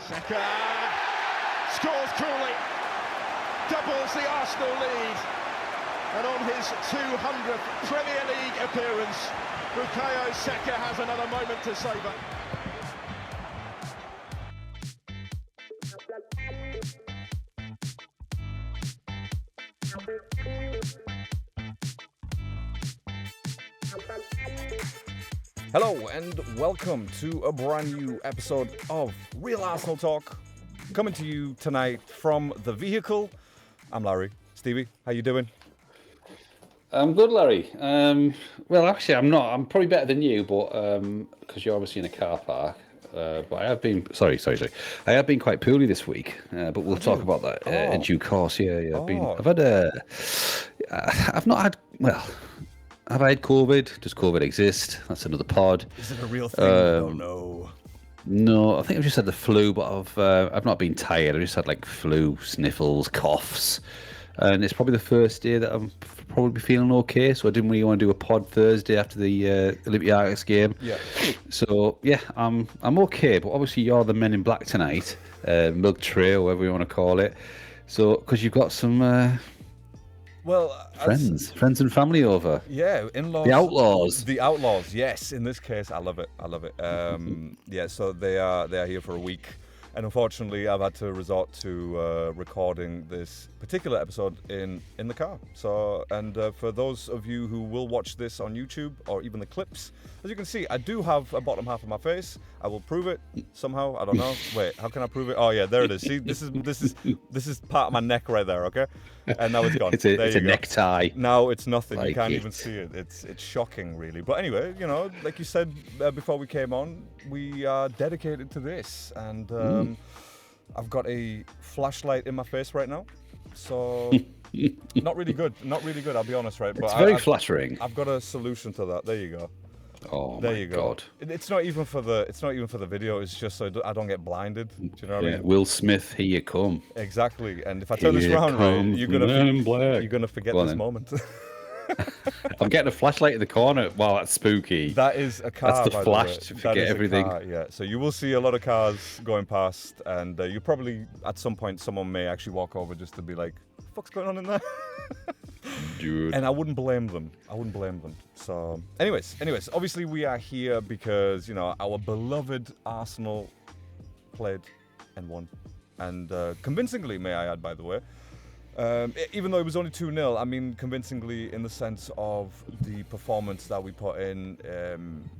Saka scores coolly, doubles the Arsenal lead, and on his 200th Premier League appearance, Bukayo Saka has another moment to savour. Hello and welcome to a brand new episode of Real Arsenal Talk, coming to you tonight from the vehicle. I'm Larry. Stevie, how you doing? I'm good, Larry. Well, actually, I'm not. I'm probably better than you, but because you're obviously in a car park. But I have been. Sorry. I have been quite poorly this week. But we'll talk about that in due course. Yeah. I've not had. Well, have I had COVID? Does COVID exist? That's another pod. Is it a real thing? I don't know. No, I think I've just had the flu, but I've not been tired. I just had like flu, sniffles, coughs. And it's probably the first day that I'm probably feeling okay. So I didn't really want to do a pod Thursday after the Olympiacos game. Yeah. So yeah, I'm okay. But obviously you're the Men in Black tonight, Milk Tray, or whatever you want to call it. So because you've got some friends and family over. Yeah, in-laws. The Outlaws. Yes, in this case, I love it. Yeah, so they are here for a week. And unfortunately, I've had to resort to recording this particular episode in the car. So, and for those of you who will watch this on YouTube or even the clips, as you can see, I do have a bottom half of my face. I will prove it somehow. I don't know. Wait, how can I prove it? Oh yeah, there it is. See, this is part of my neck right there. Okay, and now it's gone. It's a necktie. Now it's nothing. You can't it. even see it. It's shocking, really. But anyway, you know, like you said before we came on, we are dedicated to this, and I've got a flashlight in my face right now, so not really good. I'll be honest, right? But It's very flattering. I've got a solution to that. There you go. Oh There my you go. God! It's not even for the video. It's just so I don't get blinded. Do you know what I mean? Will Smith, here you come. Exactly. And if I turn this around, right, you're gonna forget this moment. I'm getting a flashlight in the corner. Wow, that's spooky. That is a car. That's the flash to forget everything. Yeah. So you will see a lot of cars going past, and you probably at some point someone may actually walk over just to be like, "What the fuck's going on in there?" Dude. And I wouldn't blame them. So, anyways, obviously we are here because, you know, our beloved Arsenal played and won. And convincingly, may I add, by the way. Even though it was only 2-0, I mean, convincingly in the sense of the performance that we put in.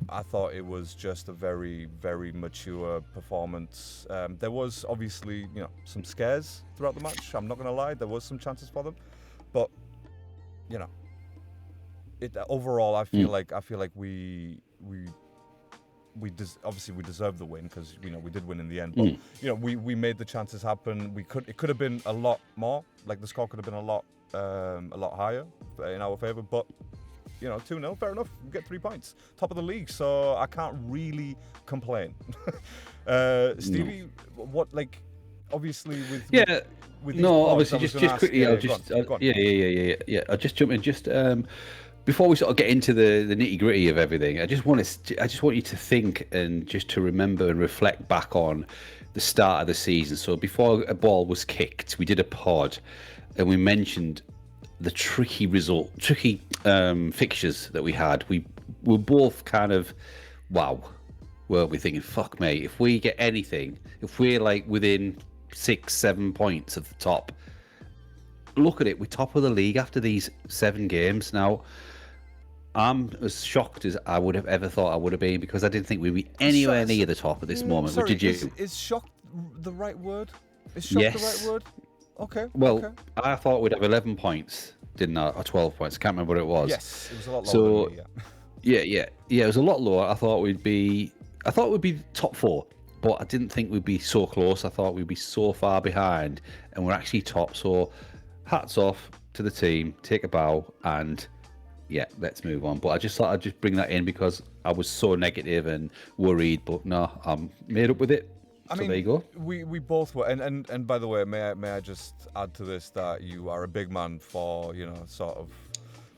I thought it was just a very, very mature performance. There was obviously, you know, some scares throughout the match. I'm not going to lie. There was some chances for them. But, you know, overall, I feel like we obviously we deserved the win because, you know, we did win in the end. But you know, we made the chances happen. It could have been a lot more. Like the score could have been a lot higher in our favour. But you know, 2-0, fair enough. We get 3 points, top of the league. So I can't really complain. Stevie, what, like, obviously with these obviously pods, just quickly. I'll just jump in. Just before we sort of get into the nitty gritty of everything, I just want you to think and just to remember and reflect back on the start of the season. So before a ball was kicked, we did a pod, and we mentioned the tricky fixtures that we had. We were both kind of, wow, weren't we thinking, fuck mate, if we get anything, if we're like within 6-7 points of the top, look at it, we're top of the league after these 7 games. Now, I'm as shocked as I would have ever thought I would have been, because I didn't think we'd be anywhere near the top at this moment. Sorry, what did you? Is shocked the right word? Is shocked the right word? Okay. Well, okay. I thought we'd have 11 points, didn't I? Or 12 points. I can't remember what it was. Yes, it was a lot lower than me, yeah, it was a lot lower. I thought we'd be top 4, but I didn't think we'd be so close. I thought we'd be so far behind, and we're actually top. So, hats off to the team. Take a bow, and yeah, let's move on. But I just thought I'd just bring that in because I was so negative and worried. But no, I'm made up with it. I mean, there you go. We both were, and by the way, may I just add to this that you are a big man for, you know, sort of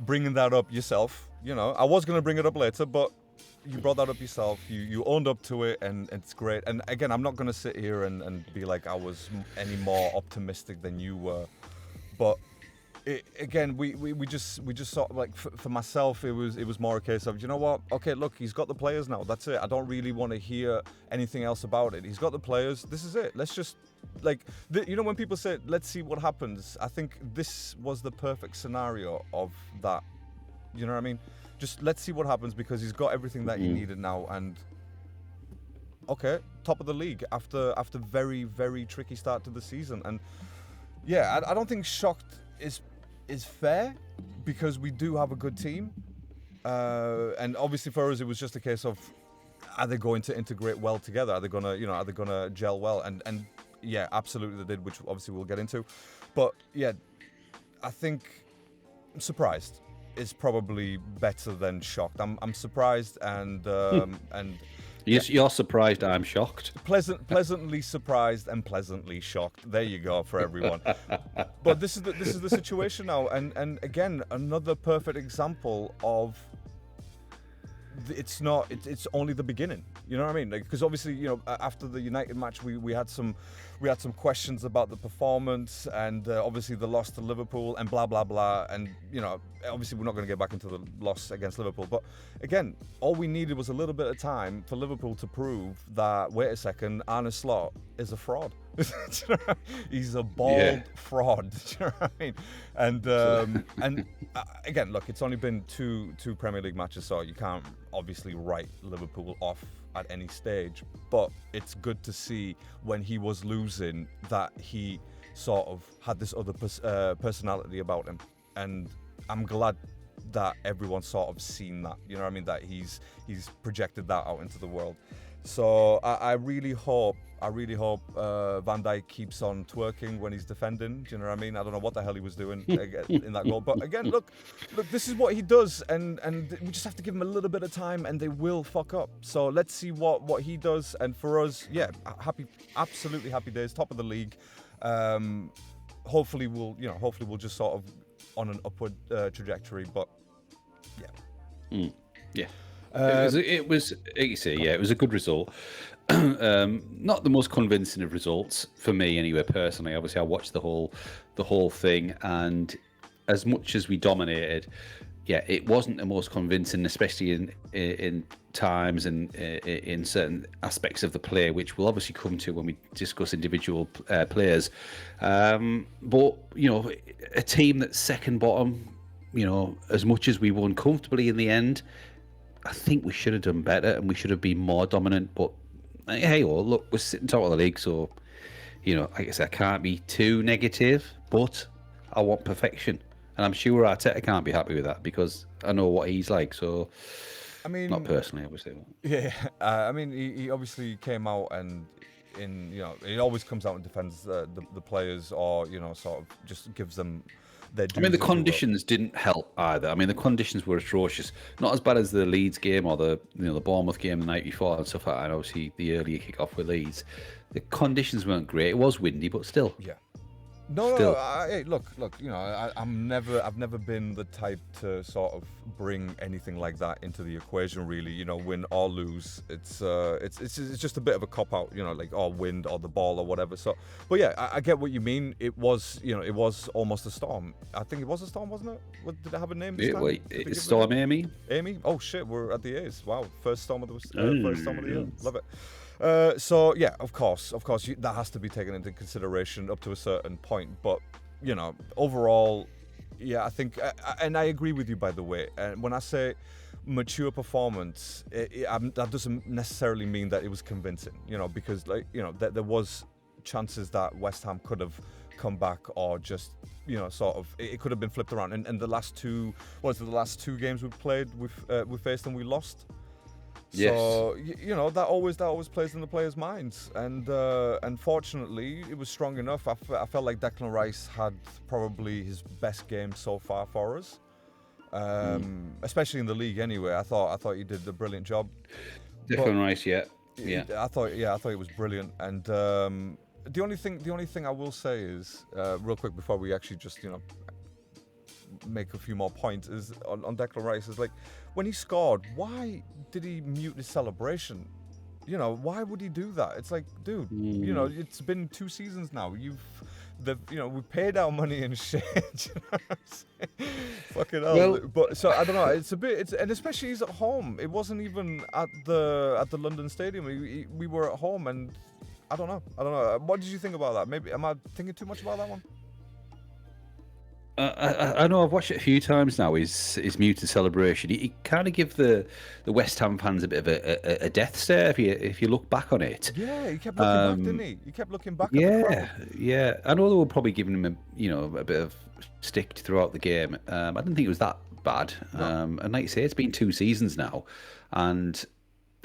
bringing that up yourself. You know, I was going to bring it up later, but you brought that up yourself. You owned up to it, and it's great. And again, I'm not going to sit here and be like I was any more optimistic than you were, but again, we just sort of like for myself, it was more a case of, you know what? Okay, look, he's got the players now. That's it. I don't really want to hear anything else about it. He's got the players. This is it. Let's just when people say let's see what happens. I think this was the perfect scenario of that. You know what I mean? Just let's see what happens because he's got everything that he needed now, and okay, top of the league after very very tricky start to the season. And yeah, I don't think shocked is fair because we do have a good team, and obviously for us it was just a case of are they going to integrate well together? Are they gonna gel well? And yeah, absolutely they did, which obviously we'll get into. But yeah, I think surprised is probably better than shocked. I'm surprised and You're surprised. I'm shocked. Pleasantly surprised and pleasantly shocked. There you go for everyone. But this is the situation now, and again another perfect example of it's only the beginning. You know what I mean? Because obviously, after the United match, we had some questions about the performance and obviously the loss to Liverpool and blah blah blah. And obviously we're not going to get back into the loss against Liverpool. But again, all we needed was a little bit of time for Liverpool to prove that wait a second, Arne Slot is a fraud. He's a bald fraud. Do you know what I mean? And again, look, it's only been two Premier League matches, so you can't obviously write Liverpool off at any stage. But it's good to see when he was losing that he sort of had this other personality about him, and I'm glad that everyone's sort of seen that. You know what I mean? That he's projected that out into the world. So I really hope Van Dijk keeps on twerking when he's defending. Do you know what I mean? I don't know what the hell he was doing in that goal. But again, look, this is what he does, and we just have to give him a little bit of time, and they will fuck up. So let's see what he does. And for us, yeah, absolutely happy days, top of the league. Hopefully we'll just sort of on an upward trajectory. But yeah. Yeah. It was, you say, yeah, it was a good result. Not the most convincing of results for me, anyway. Personally, obviously, I watched the whole thing, and as much as we dominated, yeah, it wasn't the most convincing, especially in times and in certain aspects of the play, which we'll obviously come to when we discuss individual players. But a team that's second bottom, as much as we won comfortably in the end, I think we should have done better and we should have been more dominant. But hey, look, we're sitting top of the league, so like I said, I can't be too negative. But I want perfection, and I'm sure Arteta can't be happy with that because I know what he's like. So, I mean, not personally, obviously. Yeah, I mean, he obviously came out and he always comes out and defends the players, or sort of just gives them. I mean, the conditions didn't help either. I mean, the conditions were atrocious. Not as bad as the Leeds game or the Bournemouth game the night before and stuff like that. And obviously, the earlier kick-off with Leeds. The conditions weren't great. It was windy, but still. Yeah. No. Hey, look. I've never been the type to sort of bring anything like that into the equation. Really, win or lose, it's just a bit of a cop out. Like wind or the ball or whatever. So, but yeah, I get what you mean. It was, it was almost a storm. I think it was a storm, wasn't it? Did it have a name this time? It's Storm Amy. Amy? Oh shit, we're at the A's. Wow, first storm of the year. Love it. So yeah, of course, that has to be taken into consideration up to a certain point. But overall, yeah, I think, and I agree with you, by the way. And when I say mature performance, that doesn't necessarily mean that it was convincing. Because there was chances that West Ham could have come back, or just sort of it could have been flipped around. And the last two games we played, we faced and we lost. Yes. So that always plays in the players' minds, and unfortunately it was strong enough. I felt like Declan Rice had probably his best game so far for us, especially in the league. Anyway, I thought he did a brilliant job. Declan Rice, yeah. I thought it was brilliant. And the only thing I will say is real quick before we actually just make a few more points is on Declan Rice. Is like when he scored, why did he mute his celebration? You know, why would he do that? It's like, dude, you know, it's been 2 seasons now. We paid our money and shit. You know what I'm saying? Fucking hell. Well, but so I don't know. It's a bit. And especially he's at home. It wasn't even at the London Stadium. We were at home, and I don't know. What did you think about that? Maybe am I thinking too much about that one? I know I've watched it a few times now. His muted celebration. He kind of give the West Ham fans a bit of a death stare if you look back on it. Yeah, he kept looking back, didn't he? He kept looking back. At the crowd. Yeah. I know they were probably giving him a bit of stick throughout the game. I didn't think it was that bad. No. And like you say, it's been 2 seasons now, and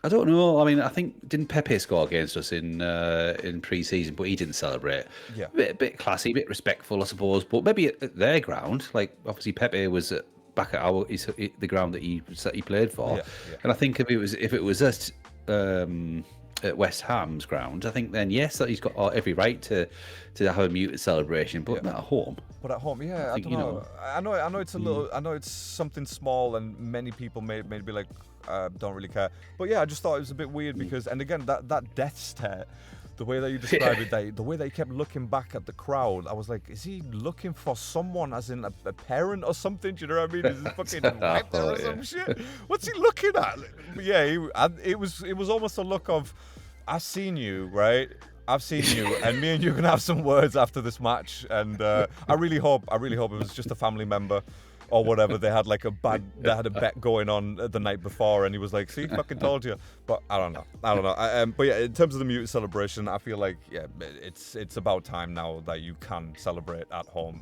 I don't know. I mean, I think didn't Pepe score against us in pre-season, but he didn't celebrate. Yeah, A bit classy, a bit respectful, I suppose. But maybe at their ground, like obviously Pepe was back at the ground that he played for, Yeah. and I think if it was at West Ham's ground, I think then yes, that he's got every right to have a muted celebration, but not at home. But at home, yeah, I don't know. I know it's a little. I know it's something small, and many people may be like, don't really care. But yeah, I just thought it was a bit weird because, and again, that death stare, the way that you described it, the way that he kept looking back at the crowd, I was like, is he looking for someone, as in a parent or something? Do you know what I mean? Is he fucking right there or some shit? What's he looking at? Yeah, it was almost a look of, I've seen you, right? I've seen you, and me and you can have some words after this match. And I really hope it was just a family member or whatever. They had like a bet going on the night before, and he was like, "See, fucking told you." But I don't know. But yeah, in terms of the muted celebration, I feel like it's about time now that you can celebrate at home.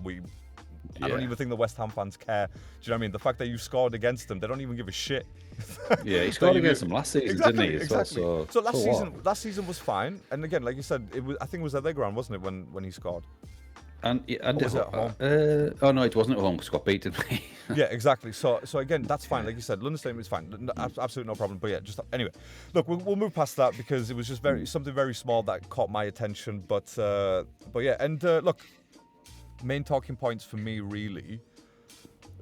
I don't even think the West Ham fans care. Do you know what I mean? The fact that you scored against them, they don't even give a shit. Yeah, he scored against them last season, didn't he? Exactly. So last season was fine. And again, like you said, I think it was at their ground, wasn't it, when he scored? And was it at home? Oh no, it wasn't at home because got beat, didn't he? Yeah, exactly. So again, that's fine. Like you said, London Stadium is fine. Absolutely no problem. But yeah, just anyway. Look, we'll move past that because it was just something very small that caught my attention. But yeah, and look, main talking points for me really,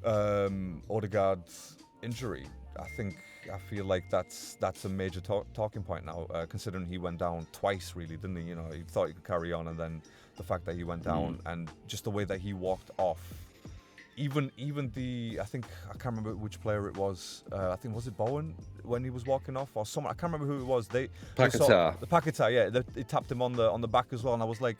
Odegaard's injury. I feel like that's a major talking point now, considering he went down twice, really, didn't he? You know, he thought he could carry on, and then the fact that he went down and just the way that he walked off. Even I can't remember which player it was. I think was it Bowen when he was walking off, or someone. I can't remember who it was. Paquetá, yeah. They tapped him on the back as well, and I was like,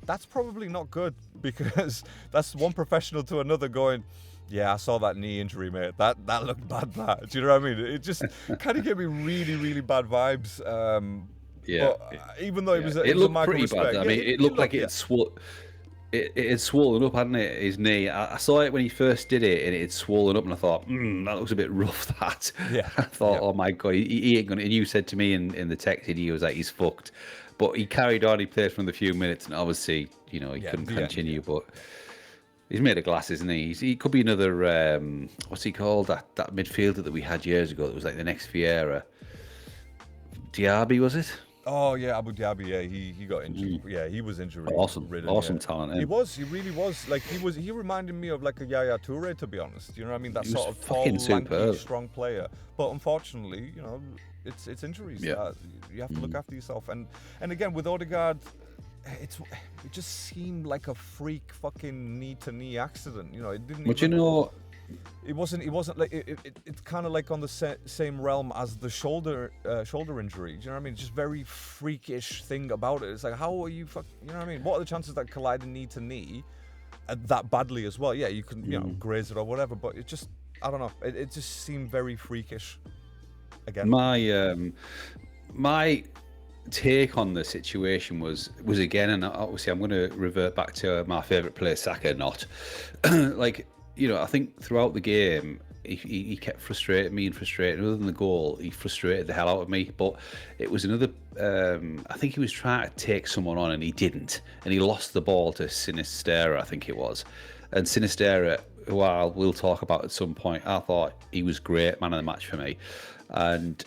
that's probably not good because that's one professional to another going, yeah, I saw that knee injury, mate. That looked bad. That. Do you know what I mean? It just kind of gave me really, really bad vibes. Even though it was a mark of respect. Bad. I mean, it looked like it had swollen up, hadn't it? His knee. I saw it when he first did it, and it had swollen up, and I thought, that looks a bit rough. That. Yeah. I thought, oh my god, he ain't gonna. And you said to me in the text, he was like, he's fucked. But he carried on. He played for another few minutes, and obviously, he couldn't continue. But he's made of glass, isn't he? He could be another. What's he called? That midfielder that we had years ago. That was like the next Vieira. Diaby, was it? Oh yeah, Abu Dhabi. Yeah, he got injured. Yeah, he was injured. Awesome talent. He really was. Like he reminded me of like a Yaya Toure, to be honest. You know what I mean? That sort of tall, lanky, strong player. But unfortunately, it's injuries. Yeah. You have to look after yourself. And again, with Odegaard, it just seemed like a freak fucking knee-to-knee accident. It didn't. But it wasn't like it's kind of like on the same realm as the shoulder injury. Do you know what I mean? It's just very freakish thing about it. It's like, how are you you know what I mean? What are the chances that colliding knee to knee that badly as well? Yeah, you can graze it or whatever, but it just, I don't know. It just seemed very freakish. Again, my take on the situation was again, and obviously I'm going to revert back to my favourite player, Saka. Not like. I think throughout the game, he kept frustrating me. Other than the goal, he frustrated the hell out of me. But it was another. I think he was trying to take someone on, and he didn't. And he lost the ball to Sinisterra, I think it was. And Sinisterra, who we'll talk about at some point, I thought he was great, man of the match for me. And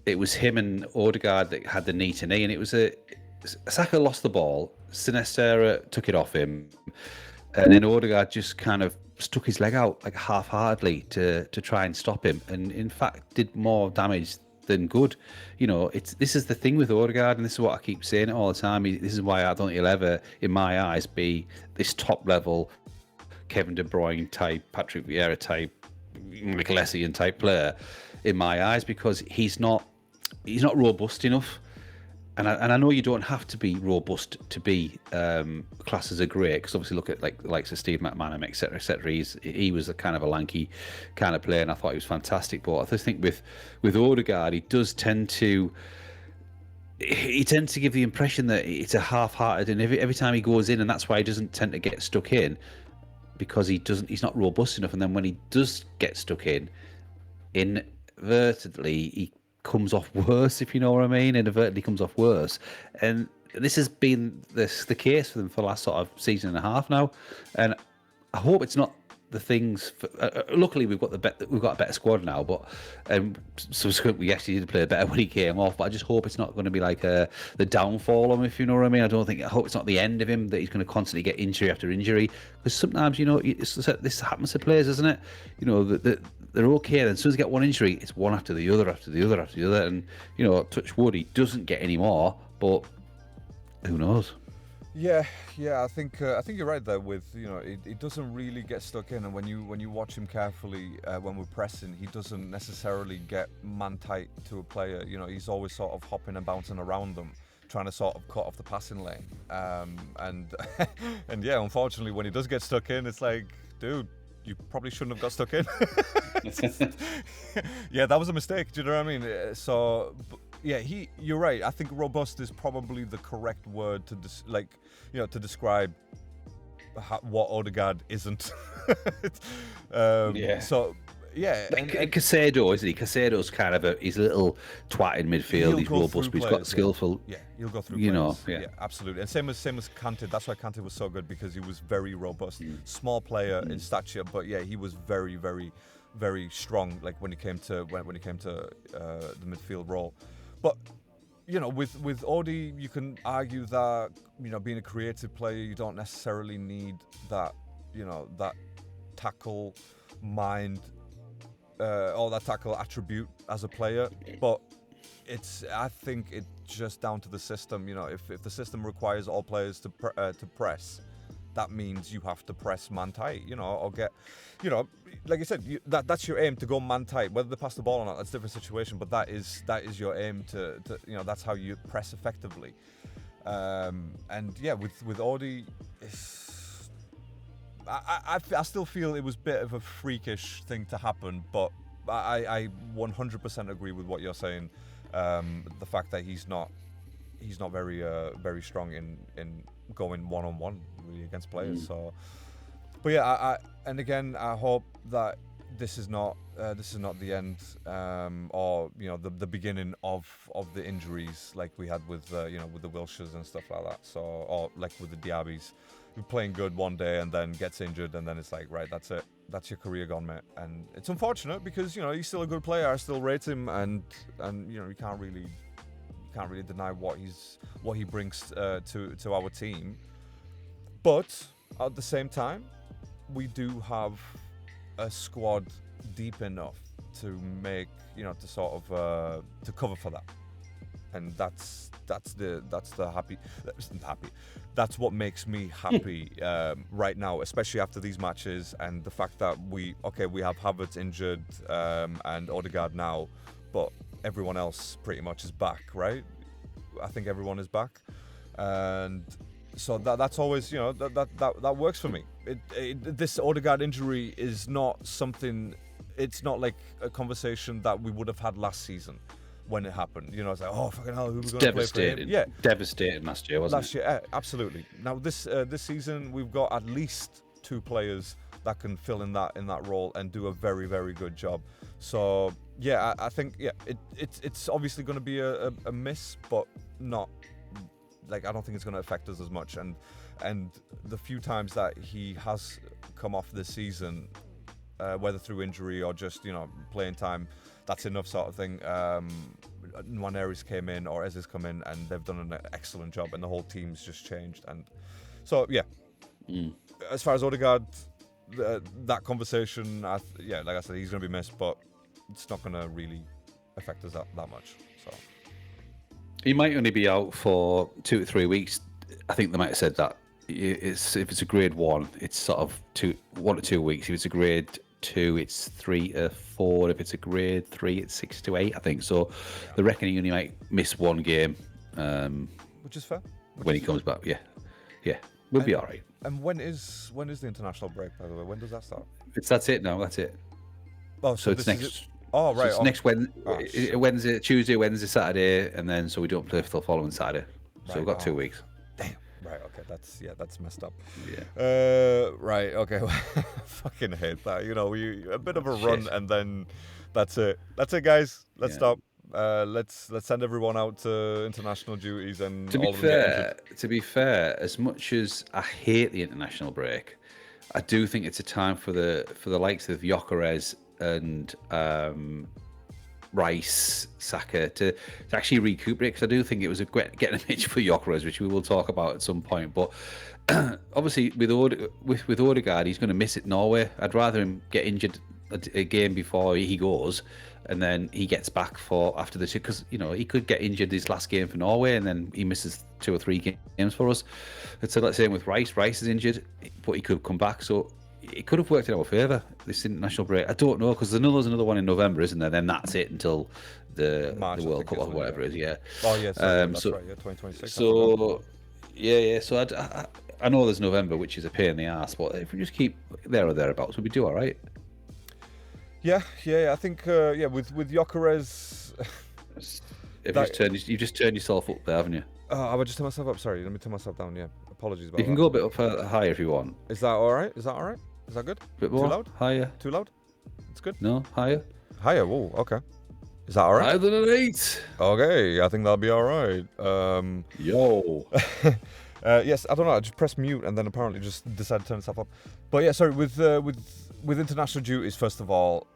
it was him and Odegaard that had the knee to knee, and it was Saka lost the ball. Sinisterra took it off him, and then Odegaard just kind of stuck his leg out like half-heartedly to try and stop him, and in fact did more damage than good. This is the thing with Odegaard, and this is what I keep saying all the time. This is why I don't think he'll ever, in my eyes, be this top level Kevin De Bruyne type, Patrick Vieira type, Nicholesian type player in my eyes, because he's not robust enough. And I know you don't have to be robust to be classed as a great, because obviously look at like the likes of Steve McManaman, etc., etc. He was a kind of a lanky kind of player, and I thought he was fantastic. But I just think with Odegaard, he tends to give the impression that it's a half-hearted, and every time he goes in, and that's why he doesn't tend to get stuck in, because he's not robust enough. And then when he does get stuck in, inadvertently he comes off worse, if you know what I mean. Inadvertently comes off worse, and this has been the case for them for the last sort of season and a half now. And I hope it's not the things. Luckily, we've got a better squad now, but subsequently we actually did play better when he came off. But I just hope it's not going to be like the downfall of him, if you know what I mean. I hope it's not the end of him, that he's going to constantly get injury after injury, because sometimes this happens to players, isn't it? They're okay, and as soon as they get one injury, it's one after the other, after the other, after the other, and touch wood, he doesn't get any more, but who knows? Yeah, I think you're right there. With it doesn't really get stuck in, and when you watch him carefully when we're pressing, he doesn't necessarily get man tight to a player. He's always sort of hopping and bouncing around them, trying to sort of cut off the passing lane. And and yeah, unfortunately, when he does get stuck in, it's like, dude, you probably shouldn't have got stuck in. Yeah, that was a mistake. Do you know what I mean? So, yeah, you're right. I think robust is probably the correct word to to describe what Odegaard isn't. Yeah. So, yeah. And Casado, isn't he? Casado's kind of he's a little twat in midfield. He's robust, but he's got skillful. Yeah, he'll go through. Yeah, absolutely. And same as Kante. That's why Kante was so good, because he was very robust, small player in stature, but yeah, he was very, very, very strong. Like when he came to the midfield role, but. With Odi, you can argue that being a creative player, you don't necessarily need that that tackle mind. Or that tackle attribute as a player, but I think it's just down to the system. If the system requires all players to press, that means you have to press man tight, or get, like I said, that's your aim, to go man tight. Whether they pass the ball or not, that's a different situation, but that is your aim to that's how you press effectively. And yeah, with Audi, I still feel it was a bit of a freakish thing to happen, but I 100% agree with what you're saying. The fact that he's not very very strong in going one-on-one really against players. So, but yeah, and again, I hope that this is not the end, or the beginning of the injuries like we had with with the Wilshires and stuff like that. So, or like with the Diabys, who playing good one day and then gets injured, and then it's like, right, that's it, that's your career gone, mate. And it's unfortunate, because he's still a good player. I still rate him, and you can't really deny what he brings to our team. But at the same time, we do have a squad deep enough to make to sort of to cover for that, and that's what makes me happy right now, especially after these matches, and the fact that we have Havertz injured and Odegaard now, but everyone else pretty much is back, right? I think everyone is back, and so that's always that works for me. This Odegaard injury is not something. It's not like a conversation that we would have had last season when it happened. It's like, oh fucking hell, who was going to play for him? Yeah, devastating last year, wasn't it? Last year, absolutely. Now this season, we've got at least two players that can fill in that role and do a very, very good job. So yeah, I think it's obviously going to be a miss, but not like, I don't think it's going to affect us as much. And the few times that he has come off this season, whether through injury or just playing time, that's enough sort of thing. Nwaneri's came in, or Ez's come in, and they've done an excellent job, and the whole team's just changed. And so yeah, as far as Odegaard, that conversation. Yeah, like I said, he's going to be missed, but it's not going to really affect us that much. So He might only be out for 2 to 3 weeks. I think they might have said that. If it's a grade 1, it's sort of 1 to 2 weeks. If it's a grade 2, it's 3 to 4. If it's a grade 3, it's 6 to 8. I think so. They reckon he only might miss 1 game. Which is fair. When he comes back, yeah, we'll be all right. And when is the international break, by the way? When does that start? That's it now. That's it. Oh, So it's next. Oh, right. So it's next Wednesday, Tuesday, Wednesday, Saturday, and then so we don't play till following Saturday. So we've got 2 weeks. Damn. Right. Okay. That's messed up. Yeah. Right. Okay. Fucking hate that. You know, a bit of a run, and then that's it. That's it, guys. Let's stop. Let's send everyone out to international duties and. To be fair, as much as I hate the international break, I do think it's a time for the likes of Gyökeres and Rice, Saka to actually recuperate, because I do think it was getting a pitch for Gyökeres, which we will talk about at some point. But obviously with Odegaard, he's going to miss it Norway. I'd rather him get injured a game before he goes, and then he gets back for after the 2, because he could get injured his last game for Norway, and then he misses 2 or 3 games for us. So let's say with Rice is injured, but he could come back. So it could have worked in our favour, this international break. I don't know, because there's another one in November, isn't there? Then that's it until the World Cup or whatever it is. Yeah. Oh yes. That's right. Yeah, 2026. So yeah. So I know there's November, which is a pain in the ass, but if we just keep there or thereabouts, we'll be do all right. Yeah. I think with Gyökeres. You've just turned yourself up there, haven't you? I would just turn myself up. Sorry, let me turn myself down. Yeah, apologies about that. You can go a bit up higher if you want. Is that all right? Is that good? A bit more? Too loud? Higher? Too loud? It's good. No, higher? Higher. Whoa. Okay. Is that all right? Higher than an 8. Okay, I think that'll be all right. Yo. Yes, I don't know. I just pressed mute and then apparently just decided to turn itself up. But yeah, sorry. With international duties, first of all,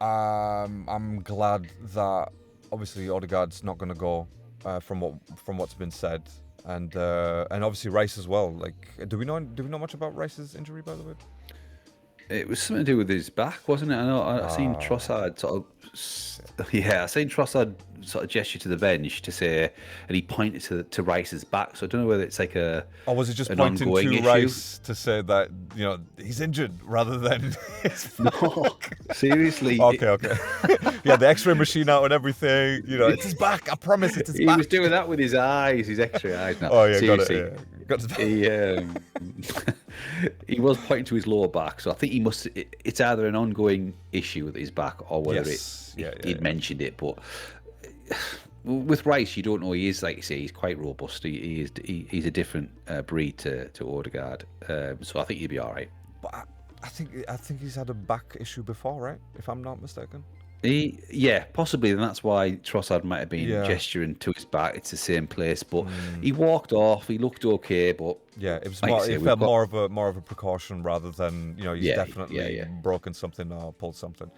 I'm glad that obviously Odegaard's not going to go from what's been said, and obviously Rice as well. Like, do we know much about Rice's injury, by the way? It was something to do with his back, wasn't it? I seen Trossard I seen Trossard sort of gesture to the bench to say, and he pointed to Rice's back. So I don't know whether it's like or was it just pointing to Rice to say that he's injured rather than his back? No, seriously. Okay. Yeah, the X-ray machine out and everything. It's his back. I promise, it's his back. He was doing that with his eyes, his X-ray eyes. No, oh yeah, seriously. got it. Yeah. Got to. He was pointing to his lower back, so I think it's either an ongoing issue with his back or whether he'd mentioned it. But with Rice, you don't know. He is, like you say, he's quite robust. He's a different breed to Odegaard. So I think he'll be all right. But I think he's had a back issue before, right? If I'm not mistaken. Possibly, and that's why Trossard might have been gesturing to his back. It's the same place, but he walked off. He looked okay, but it was it felt more of a precaution rather than he's definitely broken something or pulled something.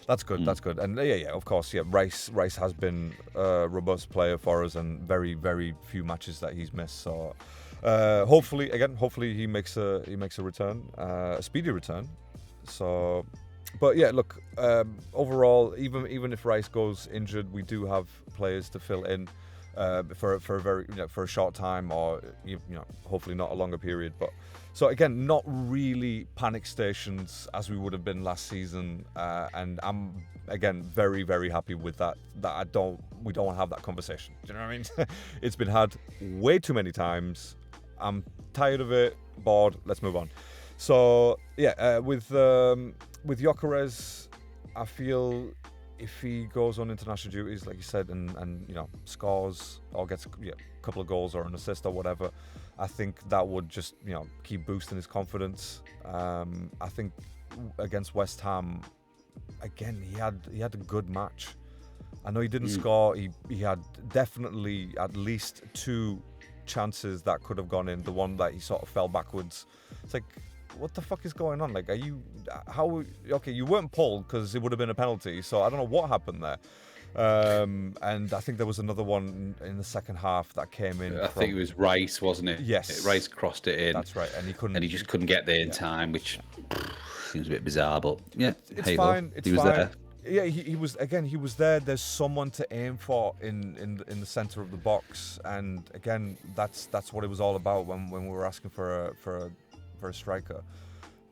That's good. That's good. And of course, Rice has been a robust player for us, and very very few matches that he's missed. So hopefully he makes a return, a speedy return. So. But yeah, look. Overall, even if Rice goes injured, we do have players to fill in for a very for a short time, or hopefully not a longer period. But so again, not really panic stations as we would have been last season, and I'm again very very happy with that. That we don't have that conversation. Do you know what I mean? It's been had way too many times. I'm tired of it, bored. Let's move on. So yeah, with Gyökeres, I feel if he goes on international duties, like you said, and scores or gets a couple of goals or an assist or whatever, I think that would just keep boosting his confidence. I think against West Ham, again he had a good match. I know he didn't score. He had definitely at least 2 chances that could have gone in. The one that he sort of fell backwards. It's like, what the fuck is going on? Like, you weren't pulled because it would have been a penalty, so I don't know what happened there. And I think there was another one in the second half that came in. I think it was Rice, wasn't it? Yes. Rice crossed it in. That's right, and he just couldn't get there in time, which seems a bit bizarre, but yeah, It's hey ho, fine. It's he was fine. there. Yeah, he was again. He was there. There's someone to aim for in the center of the box, and again, that's what it was all about when we were asking for a striker.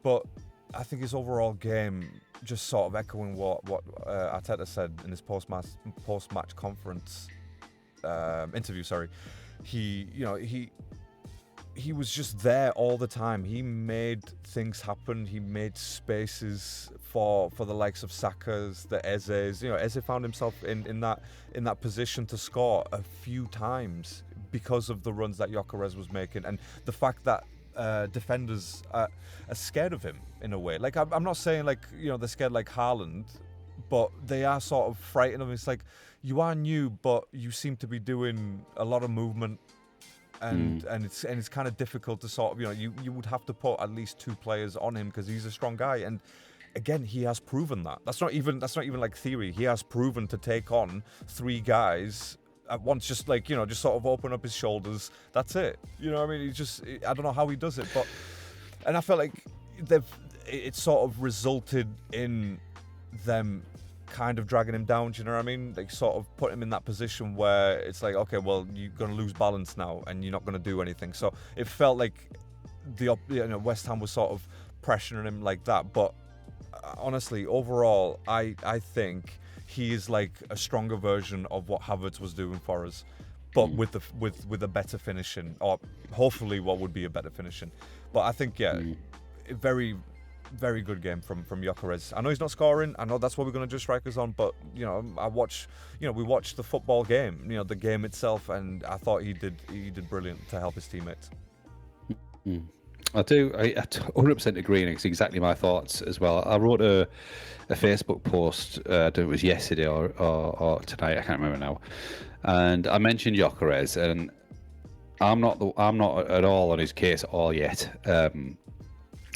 But I think his overall game, just sort of echoing what Arteta said in his post match conference interview. Sorry, he was just there all the time. He made things happen. He made spaces for the likes of Saka's, the Eze's. Eze found himself in that position to score a few times because of the runs that Gyökeres was making, and the fact that defenders are scared of him in a way. Like I'm not saying like they're scared like Haaland, but they are sort of frightened of him. It's like you are new, but you seem to be doing a lot of movement. And it's kind of difficult to sort of you would have to put at least 2 players on him because he's a strong guy, and again he has proven that. That's not even like theory. He has proven to take on 3 guys at once, just like just sort of open up his shoulders. That's it. I mean, I don't know how he does it, and I felt like it sort of resulted in them kind of dragging him down, do you know what I mean? Like sort of put him in that position where it's like, okay, well, you're going to lose balance now and you're not going to do anything. So it felt like West Ham was sort of pressuring him like that. But honestly, overall, I think he is like a stronger version of what Havertz was doing for us, but with a better finishing, or hopefully what would be a better finishing. But I think, very, very good game from Gyökeres. I know he's not scoring. I know that's what we're going to judge strikers on. But we watched the football game, the game itself, and I thought he did brilliant to help his teammates. I 100% agree, and it's exactly my thoughts as well. I wrote a Facebook post. I don't know if it was yesterday or tonight. I can't remember now. And I mentioned Gyökeres, and I'm not at all on his case at all yet.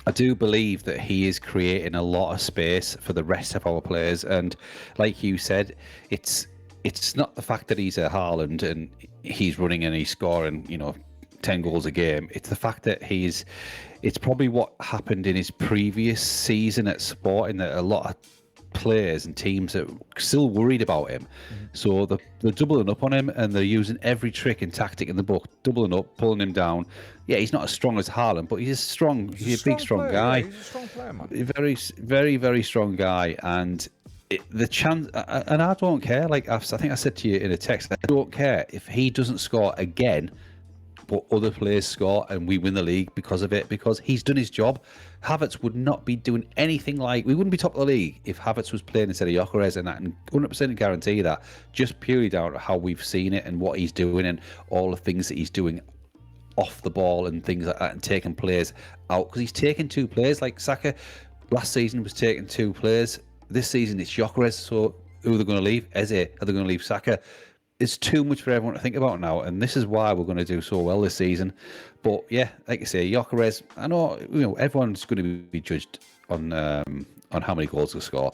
I do believe that he is creating a lot of space for the rest of our players, and like you said, it's not the fact that he's a Haaland and he's running and he's scoring 10 goals a game. It's the fact that it's probably what happened in his previous season at Sporting, that a lot of players and teams are still worried about him. So they're doubling up on him, and they're using every trick and tactic in the book, doubling up, pulling him down. Yeah, he's not as strong as Haaland, but he's a big, strong guy. Yeah, he's a strong player, man. A very, very, very strong guy, and the chance. And I don't care. Like I think I said to you in a text, I don't care if he doesn't score again, but other players score and we win the league because of it, because he's done his job. Havertz would not be doing anything we wouldn't be top of the league if Havertz was playing instead of Gyökeres, and I can 100% guarantee that, just purely down to how we've seen it and what he's doing and all the things that he's doing off the ball and things like that, and taking players out, because he's taken 2 players. Like Saka last season was taking 2 players. This season it's Gyökeres. So who are they going to leave? Eze? Are they going to leave Saka? It's too much for everyone to think about now, and this is why we're going to do so well this season. But yeah, like I say, Gyökeres, I know everyone's going to be judged on how many goals they score,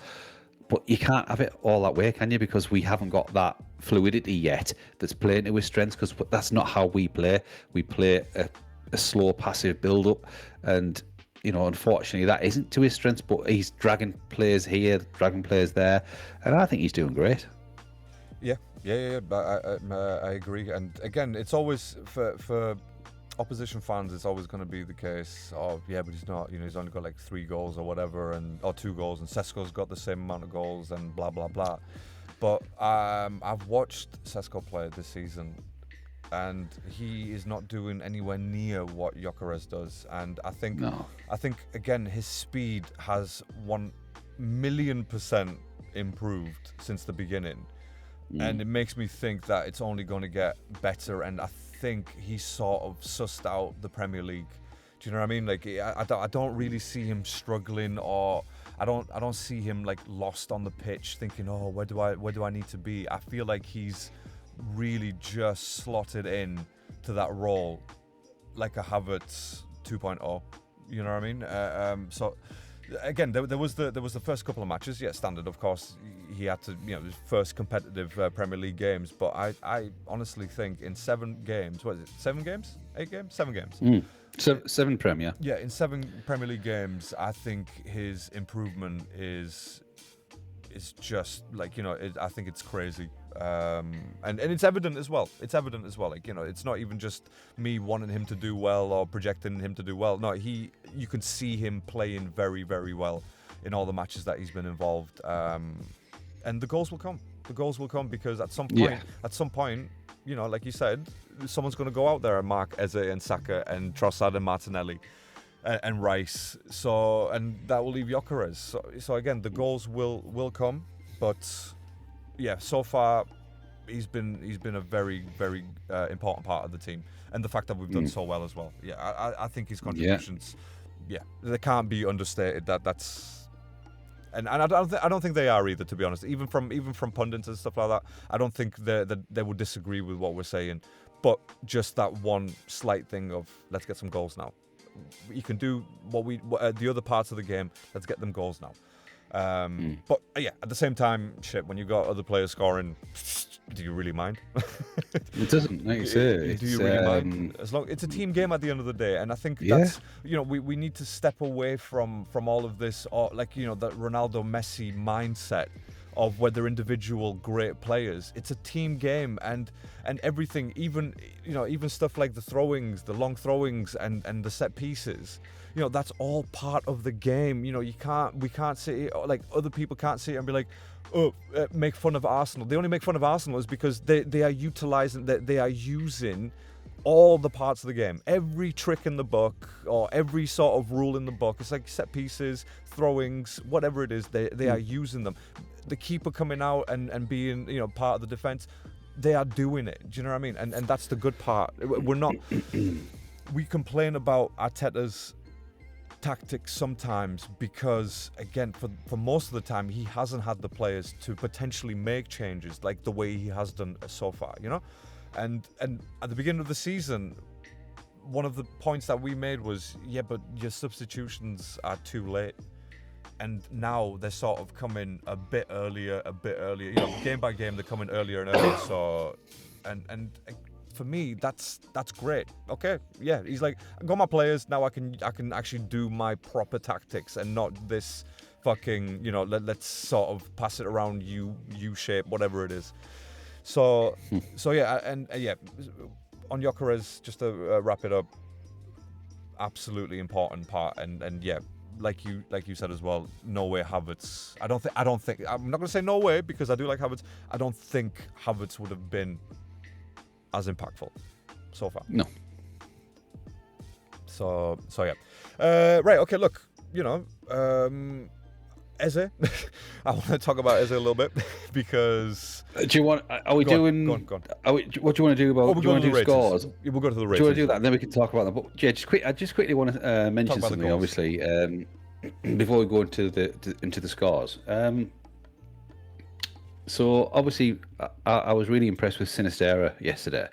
but you can't have it all that way, can you? Because we haven't got that fluidity yet that's playing to his strengths, because that's not how we play. We play a slow, passive build-up, and unfortunately that isn't to his strengths, but he's dragging players here, dragging players there, and I think he's doing great. Yeah, I agree. And again, it's always for opposition fans, it's always going to be the case of, but he's not, he's only got like 3 goals or whatever, or 2 goals, and Sesko's got the same amount of goals and blah blah blah. But I've watched Sesko play this season, and he is not doing anywhere near what Gyökeres does. And I think again, his speed has 1,000,000% improved since the beginning. And it makes me think that it's only going to get better, and I think he's sort of sussed out the Premier League. Do you know what I mean? Like I don't really see him struggling, or I don't see him like lost on the pitch thinking, oh, where do I need to be? I feel like he's really just slotted in to that role like a Havertz 2.0. You know what I mean? So again, there was the first couple of matches. Yeah, standard, of course. He had to, his first competitive Premier League games. But I honestly think in 7 games, what is it? 7 games? 8 games? 7 games. Seven Premier. Yeah, in 7 Premier League games, I think his improvement is just like, I think it's crazy. And it's evident as well. It's evident as well. Like, it's not even just me wanting him to do well or projecting him to do well. No, you can see him playing very, very well in all the matches that he's been involved. And the goals will come. The goals will come because at some point, like you said, someone's going to go out there and mark Eze and Saka and Trossard and Martinelli and Rice. So, and that will leave Gyökeres. So again, the goals will come, but yeah, so far he's been a very, very important part of the team, and the fact that we've done so well as well. Yeah, I think his contributions, they can't be understated. That's, and I don't think they are either, to be honest. Even from pundits and stuff like that, I don't think they would disagree with what we're saying. But just that one slight thing of let's get some goals now. You can do the other parts of the game. Let's get them goals now. But yeah, at the same time, when you've got other players scoring, do you really mind? It doesn't, like you say. Do you really mind? As long it's a team game at the end of the day, and I think that's we need to step away from all of this, or that Ronaldo Messi mindset of where they're individual great players. It's a team game, and everything, even stuff like the throw-ins, the long throw-ins, and the set pieces. That's all part of the game. We can't sit like other people can't sit and be like, make fun of Arsenal. They only make fun of Arsenal is because they are utilizing, they are using all the parts of the game, every trick in the book or every sort of rule in the book. It's like set pieces, throw-ins, whatever it is, they are using them. The keeper coming out and being part of the defense, they are doing it. Do you know what I mean? And that's the good part. We're not. We complain about Arteta's tactics sometimes because, again, for most of the time, he hasn't had the players to potentially make changes like the way he has done so far, And at the beginning of the season, one of the points that we made was, but your substitutions are too late. And now they're sort of coming a bit earlier. Game by game, they're coming earlier and earlier. So, and for me, that's great. Okay, yeah, he's like, I got my players now. I can actually do my proper tactics and not this fucking let's sort of pass it around U shape, whatever it is. So yeah, and yeah, on Gyökeres, just to wrap it up, absolutely important part, and yeah. Like you said as well, no way Havertz. I don't think. I'm not gonna say no way because I do like Havertz. I don't think Havertz would have been as impactful so far. No. So yeah. Right. Okay. Look. Eze. I want to talk about Eze a little bit because. Do you want? Are we doing? Go on. What do you want to do about? Do you want to do scores? Yeah, we'll go to the ratings. Do you want to do that, and then we can talk about them? But yeah, I just quickly want to mention something. Obviously, before we go into the scores. So obviously, I was really impressed with Sinistera yesterday.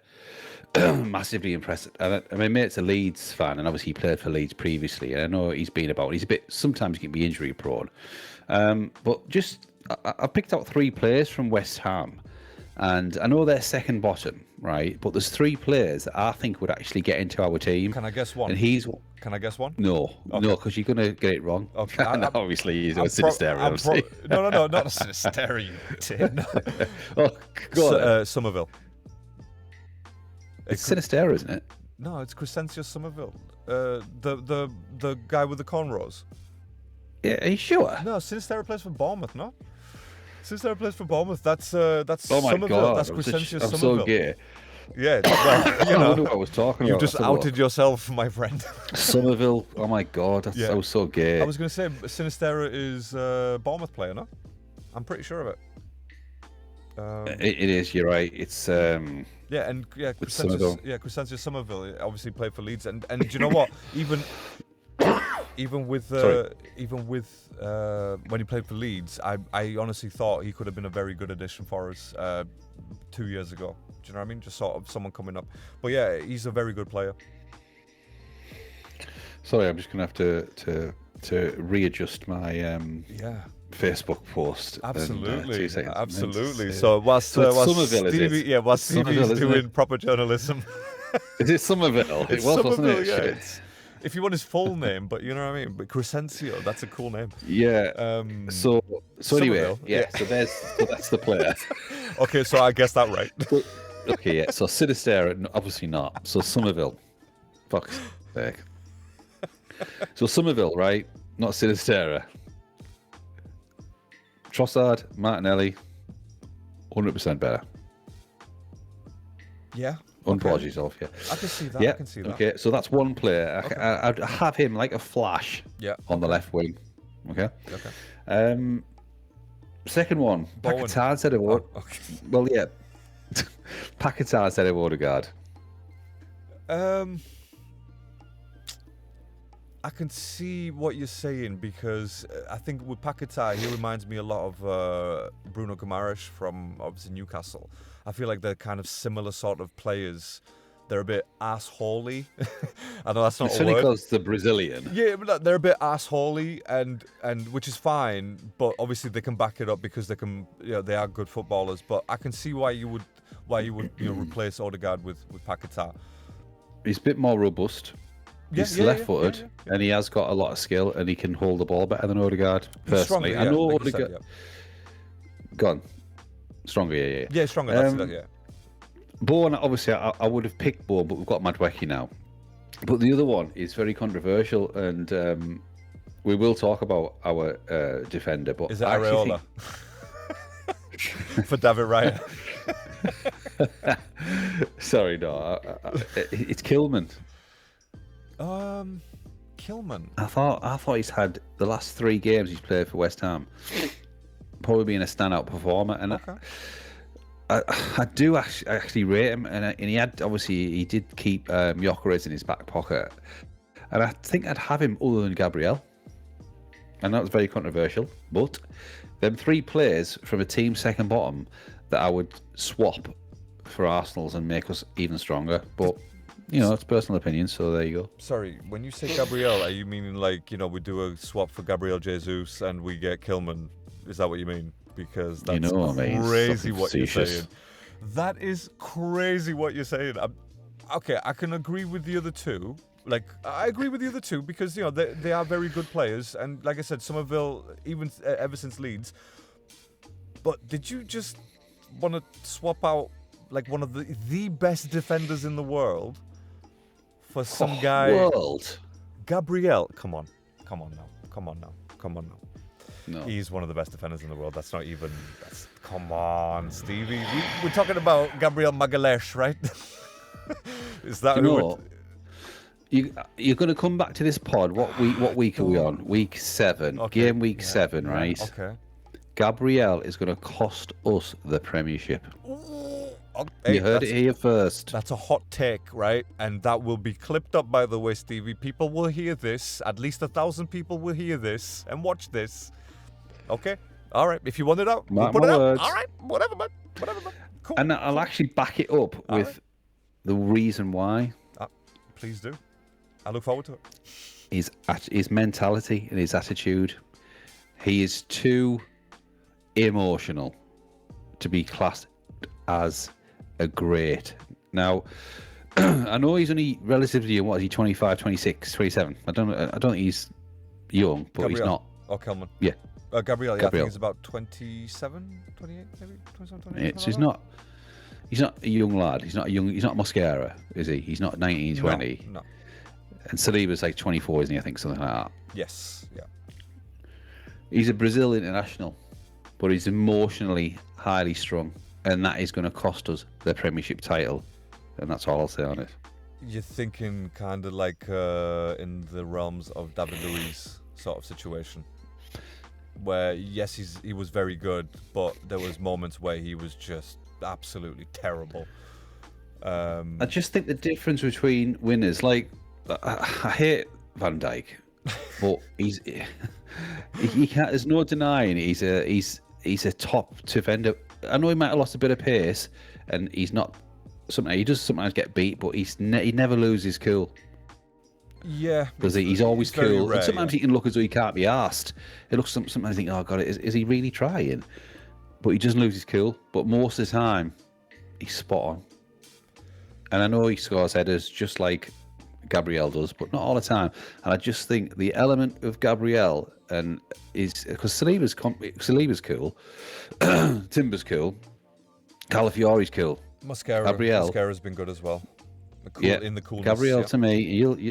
Massively impressed. My mate's a Leeds fan, and obviously he played for Leeds previously. And I know he's been about. He's a bit. Sometimes he can be injury prone. But just I picked out 3 players from West Ham, and I know they're second bottom, right? But there's 3 players that I think would actually get into our team. Can I guess one? And he's. Can I guess one? No, okay. No, because you're gonna get it wrong. Okay. Obviously, he's a Sinistera. No, not a Sinistera. You tin. Oh, go on. Somerville. It's Sinistera, isn't it? No, it's Crescencio Somerville. The guy with the cornrows. Yeah, are you sure? No, Sinistera plays for Bournemouth, no? Sinistera plays for Bournemouth. That's oh my Somerville. God, That's Crescencio I'm Somerville. so gay. Yeah, well, I don't know what I was talking about. You just outed yourself, my friend. Somerville. Oh my God, I was so gay. I was going to say Sinistera is a Bournemouth player, no? I'm pretty sure of it. It is. You're right. It's Crescencio Somerville obviously played for Leeds, and do you know what? Even with when he played for Leeds, I honestly thought he could have been a very good addition for us 2 years ago. Do you know what I mean? Just sort of someone coming up. But yeah, he's a very good player. Sorry, I'm just gonna have to to readjust my Yeah. Facebook post. Absolutely, And, absolutely. So whilst Somerville, is Stevie, it? yeah, whilst Somerville, Stevie's isn't doing it? proper journalism, Is it Somerville? It it's was, wasn't Somerville. it? Yeah, Shit. it's, if you want his full name, but you know what I mean. But Crescencio, that's a cool name. Yeah. So anyway, Somerville, yeah. yeah. So that's the player. Okay, so I guessed that right. Okay, yeah. So Sinisterra, obviously not. So Somerville, fuck's sake. So Somerville, right? Not Sinisterra. Trossard, Martinelli, 100% better. Yeah. Unpause yourself, yeah. I can see that. Yeah. I can see that. Okay, so that's one player. Okay. I'd have him like a flash. Yeah. On the left wing. Okay. Okay. Second one, Bowen. Paquetá instead of Oh, okay. Well, yeah. Paquetá instead of Odegaard. I can see what you're saying because I think with Paquetá, he reminds me a lot of Bruno Guimaraes from obviously Newcastle. I feel like they're kind of similar sort of players. They're a bit assholey. I know that's not a word. Because the Brazilian. Yeah, but they're a bit assholey, and which is fine. But obviously they can back it up because they can. They are good footballers. But I can see why you would replace Odegaard with Paquetá. He's a bit more robust. He's left-footed, and he has got a lot of skill, and he can hold the ball better than Odegaard. Personally, Stronger, I know like Odegaard. said, Gone. Stronger, yeah. Yeah, stronger. That's it, yeah. Bowen, obviously, I would have picked Bowen, but we've got Madwecki now. But the other one is very controversial, and we will talk about our defender. But Is it Areola? For David Raya. Sorry, no. It's Kilman. Kilman. I thought he's had the last 3 games he's played for West Ham, probably being a standout performer, and Okay. I do actually rate him, and he did keep Gyökeres in his back pocket, and I think I'd have him other than Gabriel, and that was very controversial. But them 3 players from a team second bottom that I would swap for Arsenal's and make us even stronger, but. It's personal opinion, so there you go. Sorry, when you say Gabriel, are you meaning like, we do a swap for Gabriel Jesus and we get Kilman? Is that what you mean? Because that's crazy what you're saying. That is crazy what you're saying. Okay, I can agree with the other two. Like, I agree with the other two because, they are very good players. And like I said, Somerville, even ever since Leeds. But did you just want to swap out like one of the best defenders in the world for some guy? World. Gabriel, come on now. No. He's one of the best defenders in the world. That's not even. Come on, Stevie. We're talking about Gabriel Magalhaes, right? Is that You're going to come back to this pod. What week are we on? Week 7. Okay. Game week 7, right? Okay. Gabriel is going to cost us the Premiership. Hey, you heard it here first. That's a hot take, right? And that will be clipped up, by the way, Stevie. People will hear this. At least 1,000 people will hear this and watch this. Okay? All right. If you want it out, we'll put it out. All right. Whatever, man. Cool. And I'll actually back it up with the reason why. Please do. I look forward to it. His mentality and his attitude. He is too emotional to be classed as a great. Now, I know he's only relatively young. What is he, 25, 26, 27? I don't think he's young, but Gabriel. he's not. Or Kelman. Yeah. Gabriel, Gabriel. I think he's about 27, 28, maybe? 27, 28? So he's not a young lad. He's not Mosquera, is he? He's not 19, 20. No. And Saliba's like 24, isn't he? I think, something like that. Yes, yeah. He's a Brazil international, but he's emotionally highly strung, and that is going to cost us the Premiership title, and that's all I'll say on it. You're thinking kind of like in the realms of David Luiz sort of situation, where yes, he was very good, but there was moments where he was just absolutely terrible. I just think the difference between winners, like I hate Van Dijk, but he can't. There's no denying he's a top defender. I know he might have lost a bit of pace, and he does sometimes get beat, but he never loses cool. Yeah, because he's always it's very cool. rare, And sometimes yeah. he can look as though he can't be asked. It looks sometimes I think, oh god, is he really trying? But he doesn't lose his cool. But most of the time, he's spot on. And I know he scores headers just like Gabriel does, but not all the time. And I just think the element of Gabriel and is because Saliba's cool, Timber's cool, Calafiori's cool. Gabriel, Mascara's been good as well. yeah, In the coolness. Gabriel yeah. to me,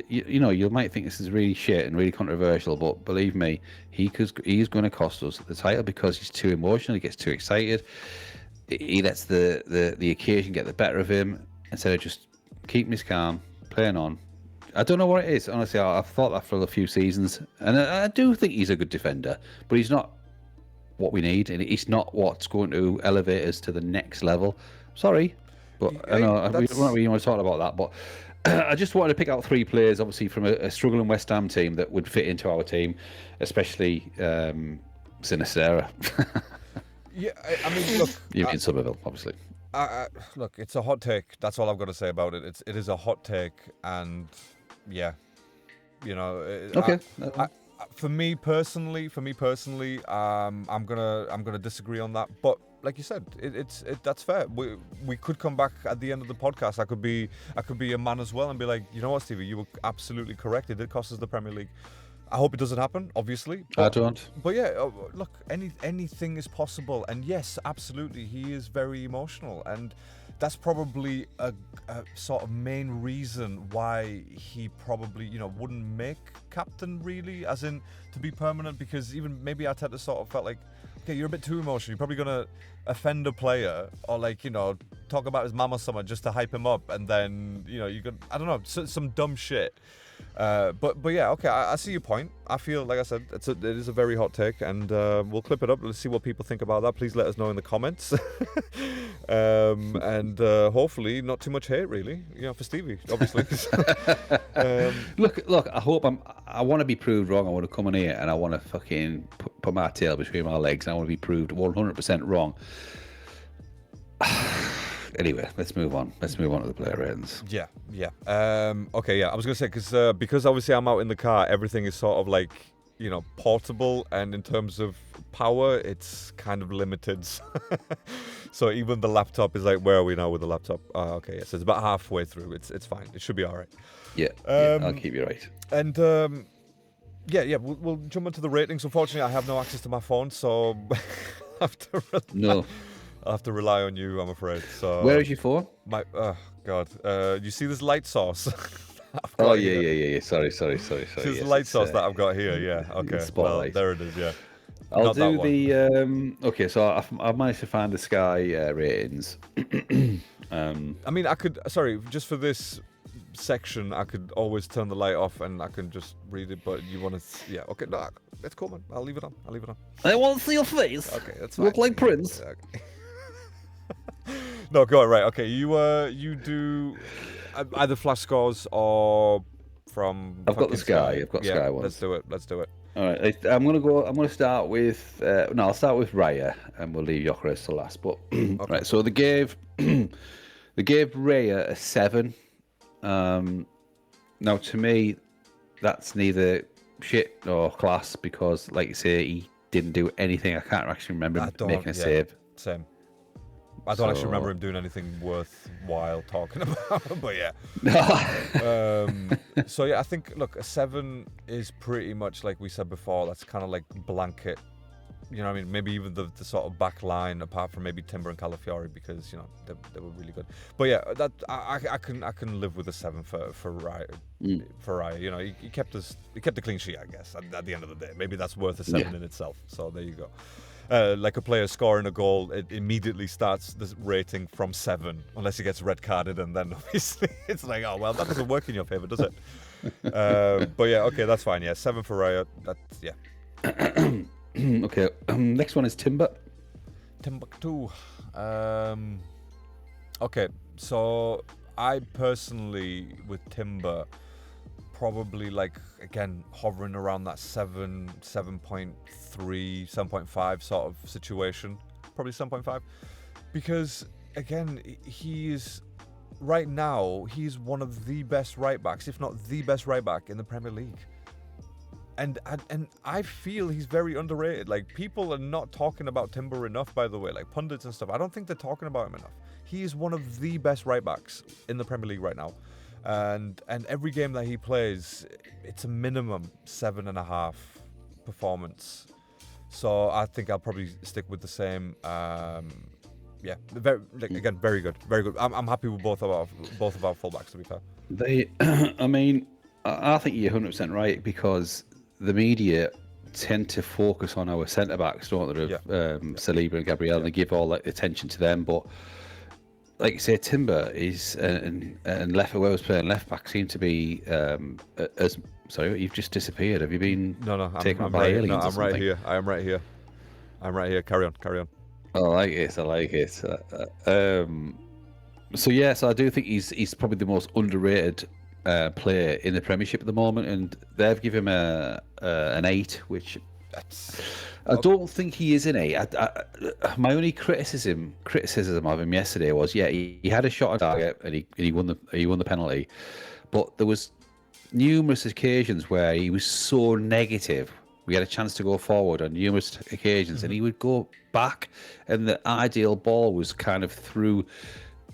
you might think this is really shit and really controversial, but believe me, he's going to cost us the title because he's too emotional. He gets too excited. He lets the occasion get the better of him instead of just keeping his calm, playing on. I don't know what it is. Honestly, I've thought that for a few seasons, and I do think he's a good defender, but he's not what we need, and he's not what's going to elevate us to the next level. Sorry, but I know we don't really want to talk about that, but I just wanted to pick out 3 players, obviously from a struggling West Ham team that would fit into our team, especially Sinistera. Yeah, I mean, look. You mean Somerville, obviously. Look, it's a hot take. That's all I've got to say about it. It is a hot take, and yeah, you know. Okay. For me personally, I'm gonna disagree on that. But like you said, that's fair. We could come back at the end of the podcast. I could be a man as well and be like, you know what, Stevie, you were absolutely correct. It did cost us the Premier League. I hope it doesn't happen, obviously. I don't. But yeah, look, anything is possible. And yes, absolutely, he is very emotional. And that's probably a sort of main reason why he probably, wouldn't make captain, really, as in to be permanent. Because even maybe Arteta sort of felt like, okay, you're a bit too emotional. You're probably going to offend a player or, talk about his mum or something just to hype him up. And then, you could, I don't know, some dumb shit. But yeah, okay, I see your point. I feel, like I said, it is a very hot take, and we'll clip it up. Let's see what people think about that. Please let us know in the comments. And hopefully not too much hate, really, for Stevie, obviously. Look, I want to be proved wrong. I want to come in here and I want to fucking put my tail between my legs. And I want to be proved 100% wrong. Anyway, let's move on. Let's move on to the player ratings. Yeah. Okay, yeah. I was going to say, because obviously I'm out in the car, everything is sort of portable, and in terms of power, it's kind of limited. So even the laptop is where are we now with the laptop? Okay, yeah, so it's about halfway through. It's fine. It should be all right. Yeah, I'll keep you right. And we'll jump into the ratings. Unfortunately, I have no access to my phone, so I'll have to rely on you, I'm afraid. So where is your phone? God. You see this light source? Oh yeah. Sorry. See this light source that I've got here. Yeah. Okay. Spotlight. Well, there it is. Yeah. I'll Not do that one. the. Okay, so I've managed to find the Sky ratings. I mean, I could. Sorry, just for this section, I could always turn the light off and I can just read it. But you want to? Yeah. Okay. No, it's cool, man. I'll leave it on. I want to see your face. Okay, that's fine. Look like Prince. Okay. No, go on. Right. Okay. You do either flash scores or from. I've got the Sky. I've got Sky ones. Let's do it. All right. I'm gonna start with. I'll start with Raya, and we'll leave Gyökeres to last. But Okay. right. So they gave Raya a 7. Now to me, that's neither shit nor class because, like you say, he didn't do anything. I can't actually remember him making a save. Same. I don't actually remember him doing anything worthwhile talking about, but yeah. So yeah, I think, look, a 7 is pretty much like we said before. That's kind of like blanket. You know what I mean? Maybe even the sort of back line, apart from maybe Timber and Calafiori, because they were really good. But yeah, that I can live with a 7 for Raya. For Raya, he kept the clean sheet, I guess. At the end of the day, maybe that's worth a 7 in itself. So there you go. Like a player scoring a goal, it immediately starts the rating from 7, unless he gets red carded, and then obviously it's like, oh well, that doesn't work in your favour, does it? But yeah, okay, that's fine. Yeah, 7 for Raya. That's yeah. Okay. Next one is Timber. Timbuktu. Okay, so I personally with Timber probably again hovering around that 7.3, 7.5 sort of situation. Probably 7.5. Because again, he is right now, he's one of the best right backs, if not the best right back in the Premier League. And I feel he's very underrated. Like, people are not talking about Timber enough, by the way, like pundits and stuff. I don't think they're talking about him enough. He is one of the best right backs in the Premier League right now. And every game that he plays, it's a minimum 7.5 performance. So I think I'll probably stick with the same. Yeah, very, again, very good, very good. I'm happy with both of our fullbacks, to be fair. I mean, I think you're 100% right, because the media tend to focus on our centre backs, don't they? Saliba and Gabriel, and they give all like attention to them. But like you say, Timber is and whoever's playing left back seem to be as. Sorry, you've just disappeared. Have you been taken by aliens? No, I'm or right here. I am right here. I'm right here. Carry on. I like it. So I do think he's probably the most underrated player in the Premiership at the moment, and they've given him an 8, which I don't think he is an 8. My only criticism of him yesterday was, he had a shot on target and he won the penalty, but there was numerous occasions where he was so negative. We had a chance to go forward on numerous occasions, and he would go back, and the ideal ball was kind of through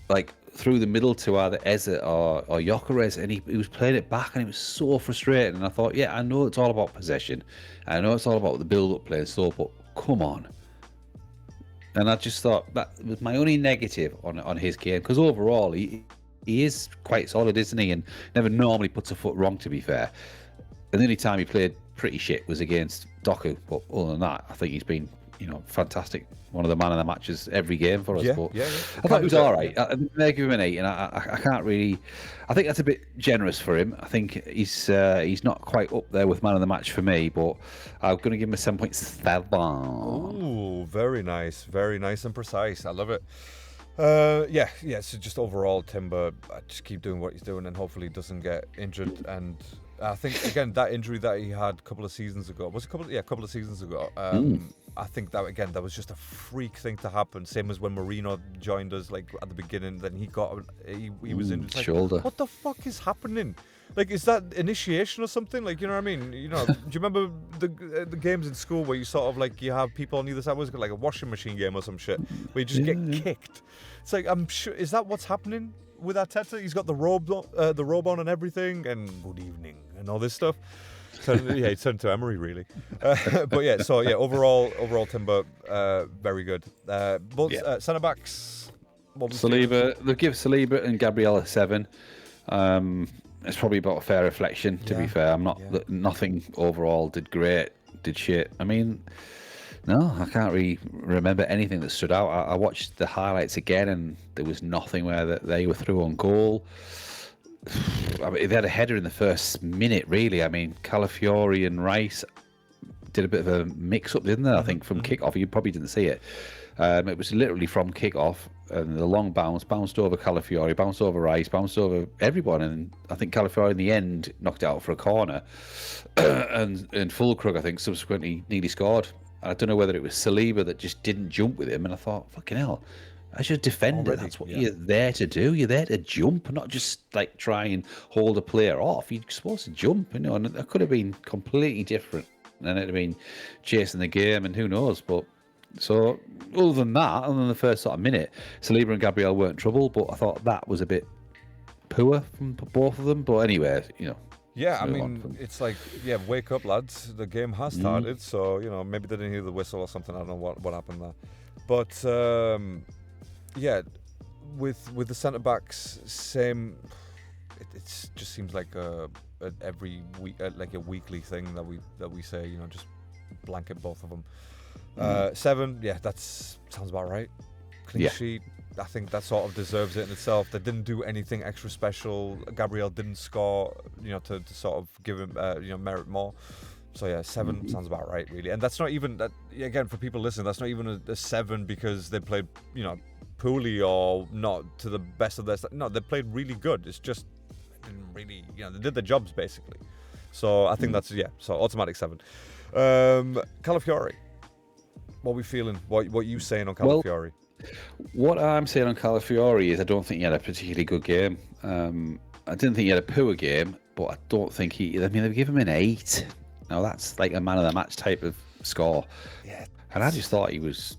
the middle to either Eze or Gyökeres, and he was playing it back, and it was so frustrating. And I thought, I know it's all about possession, I know it's all about the build-up play and stuff, but come on. And I just thought that was my only negative on his game, because overall he is quite solid, isn't he? And never normally puts a foot wrong, to be fair. And the only time he played pretty shit was against Doku, but other than that, I think he's been, fantastic. One of the man of the matches every game for us. Yeah. I thought he was all right. They give him an 8, and I can't really. I think that's a bit generous for him. I think he's not quite up there with man of the match for me, but I'm going to give him a 7.7. Ooh, very nice and precise. I love it. So just overall, Timber, just keep doing what he's doing, and hopefully he doesn't get injured. And I think, again, that injury that he had a couple of seasons ago, a couple of seasons ago. I think that was just a freak thing to happen. Same as when Marino joined us, like at the beginning. Then he was injured. Shoulder. What the fuck is happening? Like, is that initiation or something? Like, you know what I mean? Do you remember the games in school where you sort of like you have people on either side? Was it like a washing machine game or some shit where you just get kicked? It's like, I'm sure, is that what's happening with Arteta? He's got the robe on and everything, and good evening and all this stuff. He turned to Emery, really. Overall Timber, very good. Both centre backs. Saliba, they'll give Saliba and Gabriel a 7. It's probably about a fair reflection, to be fair. Nothing overall did great, did shit. I mean, no, I can't really remember anything that stood out. I watched the highlights again, and there was nothing where they were through on goal. I mean, they had a header in the first minute, really. I mean, Calafiori and Rice did a bit of a mix-up, didn't they? I think from kick-off. You probably didn't see it. It was literally from kick-off, and the long bounced over Calafiori, bounced over Rice, bounced over everyone, and I think Calafiori in the end knocked it out for a corner. and Fulkrug, I think, subsequently nearly scored. I don't know whether it was Saliba that just didn't jump with him, and I thought, fucking hell, as your defender, that's what you're there to do. You're there to jump, not just like try and hold a player off. You're supposed to jump, and it could have been completely different, and it'd have been chasing the game, and who knows. But so other than the first sort of minute, Saliba and Gabriel weren't trouble, but I thought that was a bit poor from both of them. But anyway, Yeah, I mean, it's like, wake up, lads. The game has started, so, maybe they didn't hear the whistle or something. I don't know what happened there. But, with the centre-backs, same. It just seems like every week, like a weekly thing that we say, just blanket both of them. 7, that sounds about right. Clean sheet. I think that sort of deserves it in itself. They didn't do anything extra special. Gabriel didn't score, to sort of give him, merit more. So 7 sounds about right, really. And that's not even that. Again, for people listening, that's not even a 7 because they played, poorly or not to the best of their. No, they played really good. It's just didn't really, they did their jobs basically. So I think that's So automatic 7. Calafiori. What are we feeling? What you saying on Calafiori? What I'm saying on Calafiori is I don't think he had a particularly good game. I didn't think he had a poor game, but I don't think he. I mean, they give him an 8. Now that's like a man of the match type of score. Yeah, And I just thought he was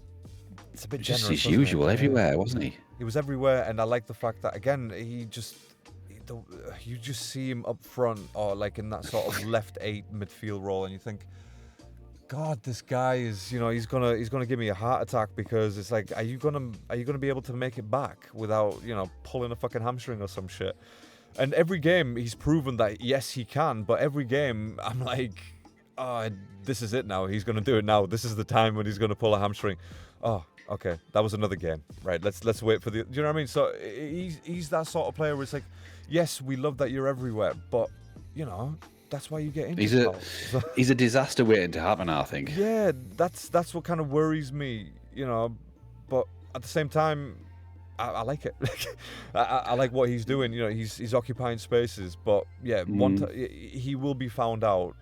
it's a bit just generous, as wasn't it? usual everywhere, wasn't he? He was everywhere, and I like the fact that again you just see him up front or like in that sort of left 8 midfield role, and you think, God, this guy is, he's gonna give me a heart attack, because it's like, are you gonna be able to make it back without pulling a fucking hamstring or some shit? And every game he's proven that yes he can, but every game I'm like, oh, this is it now. He's gonna do it now. This is the time when he's gonna pull a hamstring. Oh, okay, that was another game, right? Let's wait for the. Do you know what I mean? So he's that sort of player where it's like, yes, we love that you're everywhere, but that's why you get injured. He's a disaster waiting to happen, I think. Yeah, that's what kind of worries me, But at the same time, I like it. I like what he's doing. He's occupying spaces, but yeah, he will be found out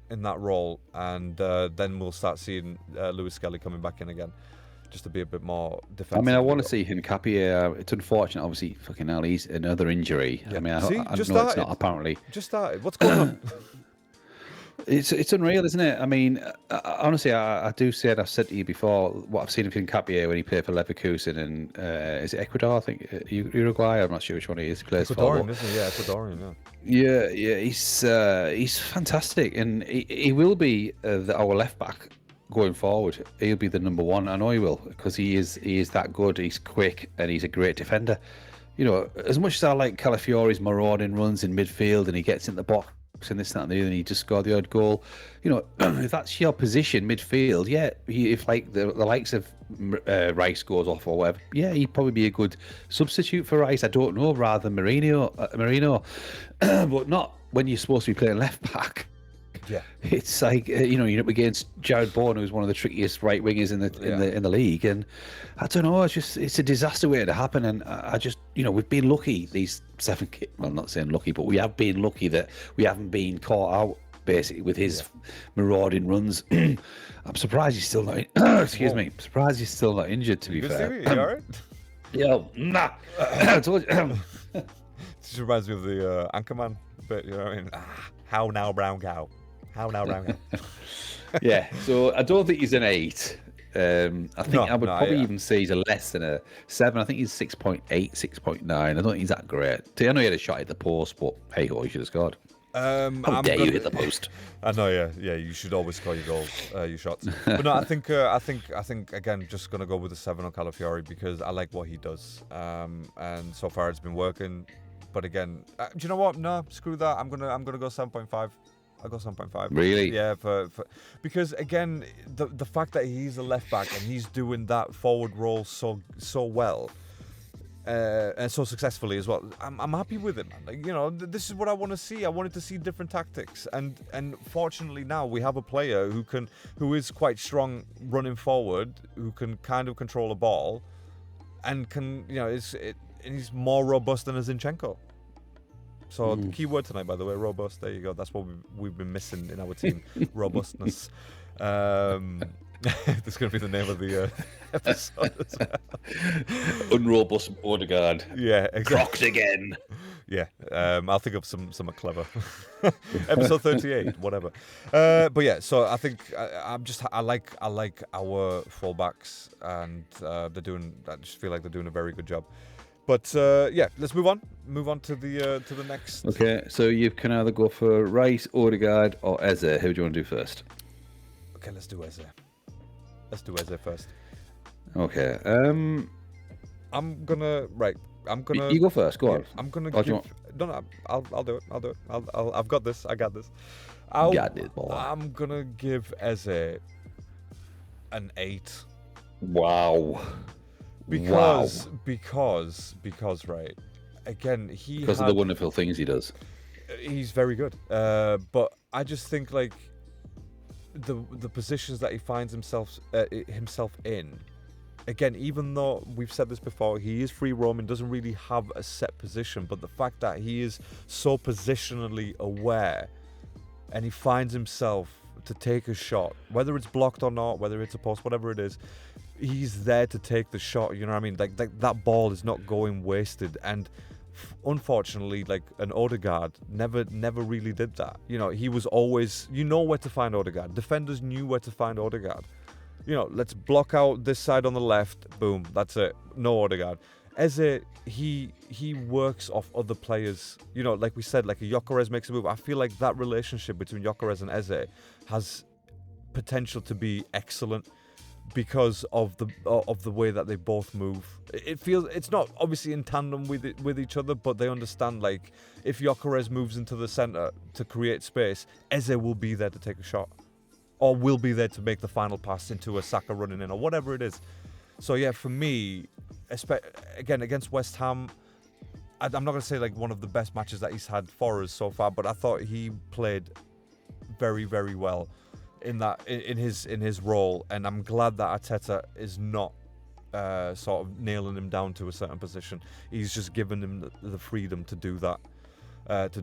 in that role, and then we'll start seeing Lewis Skelly coming back in again, just to be a bit more defensive. I mean, I want to see Hincapie. It's unfortunate, obviously. Fucking hell, he's another injury. Yeah. I mean, I know it's not apparently. Just started. What's going on? It's unreal, isn't it? I mean, honestly, I do say it. I've said to you before what I've seen of Hincapie when he played for Leverkusen and is it Ecuador? I think Uruguay. I'm not sure which one he is. He plays Ecuadorian, isn't he? Yeah, Ecuadorian. Yeah. Yeah. He's fantastic, and he will be our left back going forward. He'll be the number one. I know he will, because he is that good. He's quick and he's a great defender. As much as I like Calafiori's marauding runs in midfield and he gets in the box and this, that, and the other, and he just scored the odd goal. If that's your position, midfield, yeah. If like the likes of Rice goes off or whatever, yeah, he'd probably be a good substitute for Rice. I don't know, rather than Marino, but not when you're supposed to be playing left back. Yeah, it's like you're up against Jared Bourne, who's one of the trickiest right wingers in the league, and I don't know. It's a disaster waiting to happen, and I just we've been lucky these 7 games. Well, I'm not saying lucky, but we have been lucky that we haven't been caught out basically with his marauding runs. I'm surprised he's still not. Excuse me. I'm surprised he's still not injured. To be fair, you all right? Yeah, nah. I told you. This reminds me of the Anchorman bit. You know what I mean? How now, brown cow? How now, brown cow? Yeah. So I don't think he's an 8. I think I would probably even say he's a less than a 7. I think he's 6.8, 6.9. I don't think he's that great. I know he had a shot at the post, but hey ho, he should have scored. How dare you hit the post? I know, yeah. You should always score your goals, your shots. But no, I think again, just gonna go with a 7 on Calafiori, because I like what he does, and so far it's been working. But again, do you know what? No, screw that. I'm gonna go 7.5. I'll go 7.5. Really? Yeah, because again, the fact that he's a left back and he's doing that forward role so well, and so successfully as well, I'm happy with it, man. Like, this is what I want to see. I wanted to see different tactics, and fortunately now we have a player who is quite strong running forward, who can kind of control a ball, and can he's more robust than a Zinchenko. So the key word tonight, by the way, robust. There you go. That's what we've been missing in our team, robustness. This is going to be the name of the episode as well. Unrobust Odegaard. Yeah, exactly. Crocked again. Yeah, I'll think of some clever. Episode 38, whatever. But yeah, so I think I like our fullbacks, and I just feel like they're doing a very good job. But yeah, let's move on. Move on to the next. Okay, so you can either go for Rice, Odegaard, or Eze. Who do you want to do first? Okay, let's do Eze. Let's do Eze first. Okay. I'm gonna. You go first. Go on. I'm gonna Or give. No, I'll do it. I've got this. I got this. Got this, boy. I'm gonna give Eze an 8. Wow. Because right, again, because of the wonderful things he does. He's very good, but I just think like the positions that he finds himself in. Again, even though we've said this before, he is free roaming, doesn't really have a set position, but the fact that he is so positionally aware, and he finds himself to take a shot, whether it's blocked or not, whether it's a post, whatever it is. he's there to take the shot. You know what I mean? Like that ball is not going wasted. And unfortunately, like an Odegaard never really did that. You know, he was always, you know where to find Odegaard. Defenders knew where to find Odegaard. You know, let's block out this side on the left. Boom, that's it. No Odegaard. Eze, he works off other players. You know, like we said, like a Gyökeres makes a move. I feel like that relationship between Gyökeres and Eze has potential to be excellent because of the way that they both move. It feels, it's not obviously in tandem with each other, but they understand, like, if Gyökeres moves into the centre to create space, Eze will be there to take a shot, or will be there to make the final pass into a Saka running in, or whatever it is. So yeah, for me, again against West Ham, I'm not going to say like one of the best matches that he's had for us so far, but I thought he played very, very well in his role, and I'm glad that Arteta is not sort of nailing him down to a certain position. He's just given him the freedom to do that. To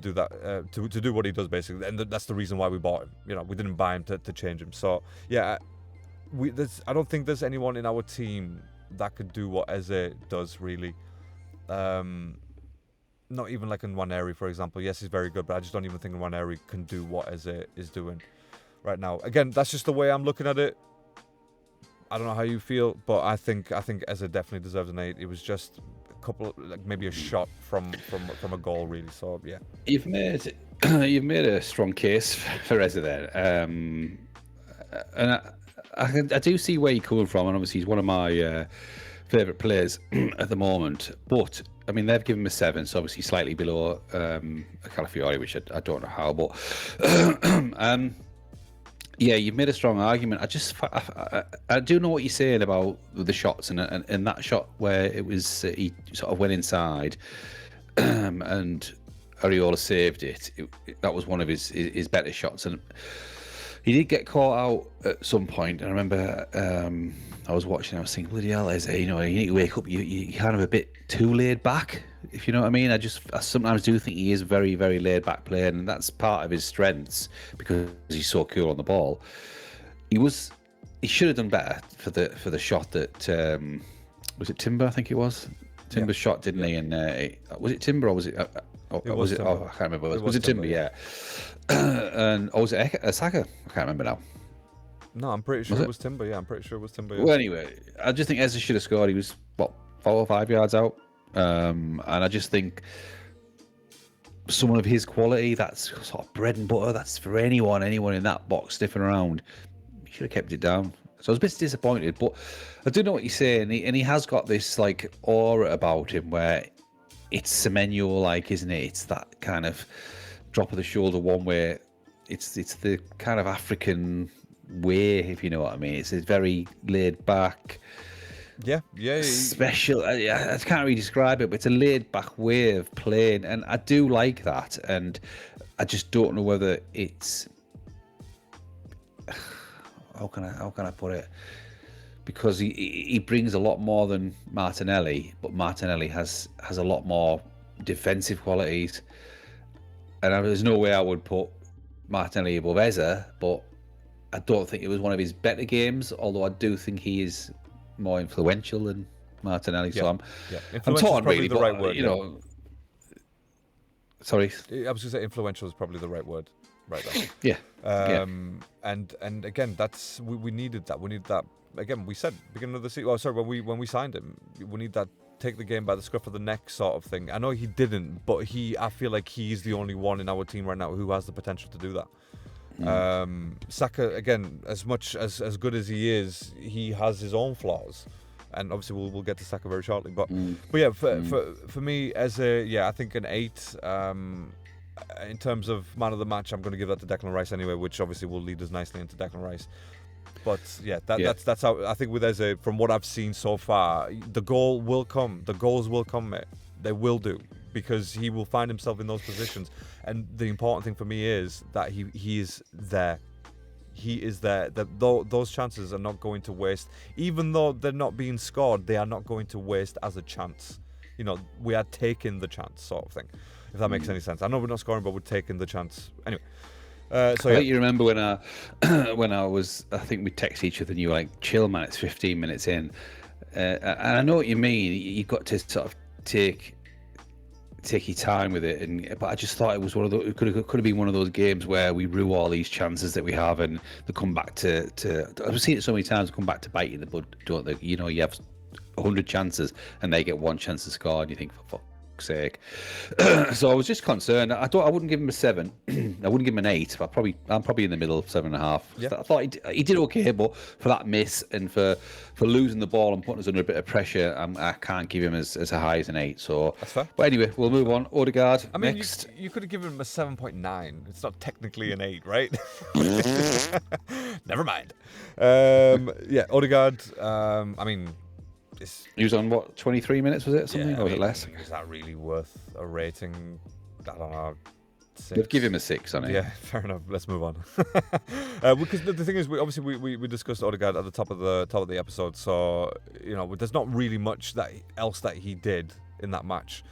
do what he does, basically, and that's the reason why we bought him. You know, we didn't buy him to change him. So yeah, I don't think there's anyone in our team that could do what Eze does, really. Not even like in Nwaneri, for example. Yes, he's very good, but I just don't even think Nwaneri can do what Eze is doing right now. Again, that's just the way I'm looking at it. I don't know how you feel, but I think Eze definitely deserves an 8. It was just couple, like maybe a shot from a goal, really. So yeah, you've made a strong case for Eze there, and I do see where you're coming from, and obviously he's one of my favourite players at the moment. But I mean, they've given him a 7, so obviously slightly below Calafiori, which I don't know how, but yeah, you've made a strong argument. I do know what you're saying about the shots, and that shot where it was he sort of went inside, and Areola saved it. That was one of his better shots, and he did get caught out at some point. And I remember I was watching, I was thinking, bloody hell, Eze, you know, you need to wake up. You kind of a bit too laid back, if you know what I mean. I sometimes do think he is a very, very laid back player, and that's part of his strengths because he's so cool on the ball. He should have done better for the shot that was it Timber? I think it was Timber shot, didn't he? And was it Timber or was it? Was it? Oh, I can't remember. Was it Timber? Yeah. And was it Saka? I can't remember now. No, I'm pretty sure it was Timber. Yeah, I'm pretty sure it was Timber. Yeah. Well, anyway, I just think Eze should have scored. He was 4 or 5 yards out, and I just think someone of his quality, that's sort of bread and butter. That's for anyone in that box sniffing around. He should have kept it down. So I was a bit disappointed, but I do know what you're saying, and he has got this like aura about him where it's Semenyo like, isn't it? It's that kind of drop of the shoulder one where it's the kind of African way, if you know what I mean. It's very laid back. Yeah. Special. I can't really describe it, but it's a laid back way of playing, and I do like that. And I just don't know whether it's how can I put it? Because he brings a lot more than Martinelli, but Martinelli has a lot more defensive qualities, and there's no way I would put Martinelli above Eze, but I don't think it was one of his better games, although I do think he is more influential than Martinelli. So I'm torn, really, the right word, you know. Sorry, I was going to say influential is probably the right word, right there. Yeah. And again, that's we needed that. We need that. Again, we said beginning of the season. Oh, sorry, when we signed him, we need that take the game by the scruff of the neck sort of thing. I know he didn't, but I feel like he's the only one in our team right now who has the potential to do that. Saka, again, as much as good as he is, he has his own flaws, and obviously we'll get to Saka very shortly. But yeah, for me, I think an 8. In terms of man of the match, I'm going to give that to Declan Rice anyway, which obviously will lead us nicely into Declan Rice. But yeah, that's how I think with Eze, from what I've seen so far, the goal will come. The goals will come, mate. They will do, because he will find himself in those positions. And the important thing for me is that he is there. He is there. Those chances are not going to waste. Even though they're not being scored, they are not going to waste as a chance. You know, we are taking the chance, sort of thing. If that makes any sense. I know we're not scoring, but we're taking the chance. Anyway. I think you remember when I think we texted each other and you were like, chill man, it's 15 minutes in. And I know what you mean. You've got to sort of take your time with it, but I just thought it was one of those. It could have been one of those games where we rue all these chances that we have, and they come back to. I've seen it so many times. Come back to bite you in the butt, don't they? You know, you have 100 chances, and they get one chance to score, and you think, for fuck's sake. So I was just concerned. I wouldn't give him a 7. I wouldn't give him an 8. I'm probably in the middle, 7.5. Yeah. I thought he did okay, but for that miss and for losing the ball and putting us under a bit of pressure, I can't give him as high as an 8. So that's fair. But anyway, we'll move on. Odegaard. I mean, next. You could have given him a 7.9. It's not technically an 8, right? Never mind. Yeah, Odegaard. I mean. He was on what, 23 minutes, was it? Something, or was it less? Is that really worth a rating? I don't know. 6. We'll give him a 6 on it. Yeah, fair enough. Let's move on. Because the thing is, we discussed Odegaard at the top of the episode, so you know, there's not really much else that he did in that match.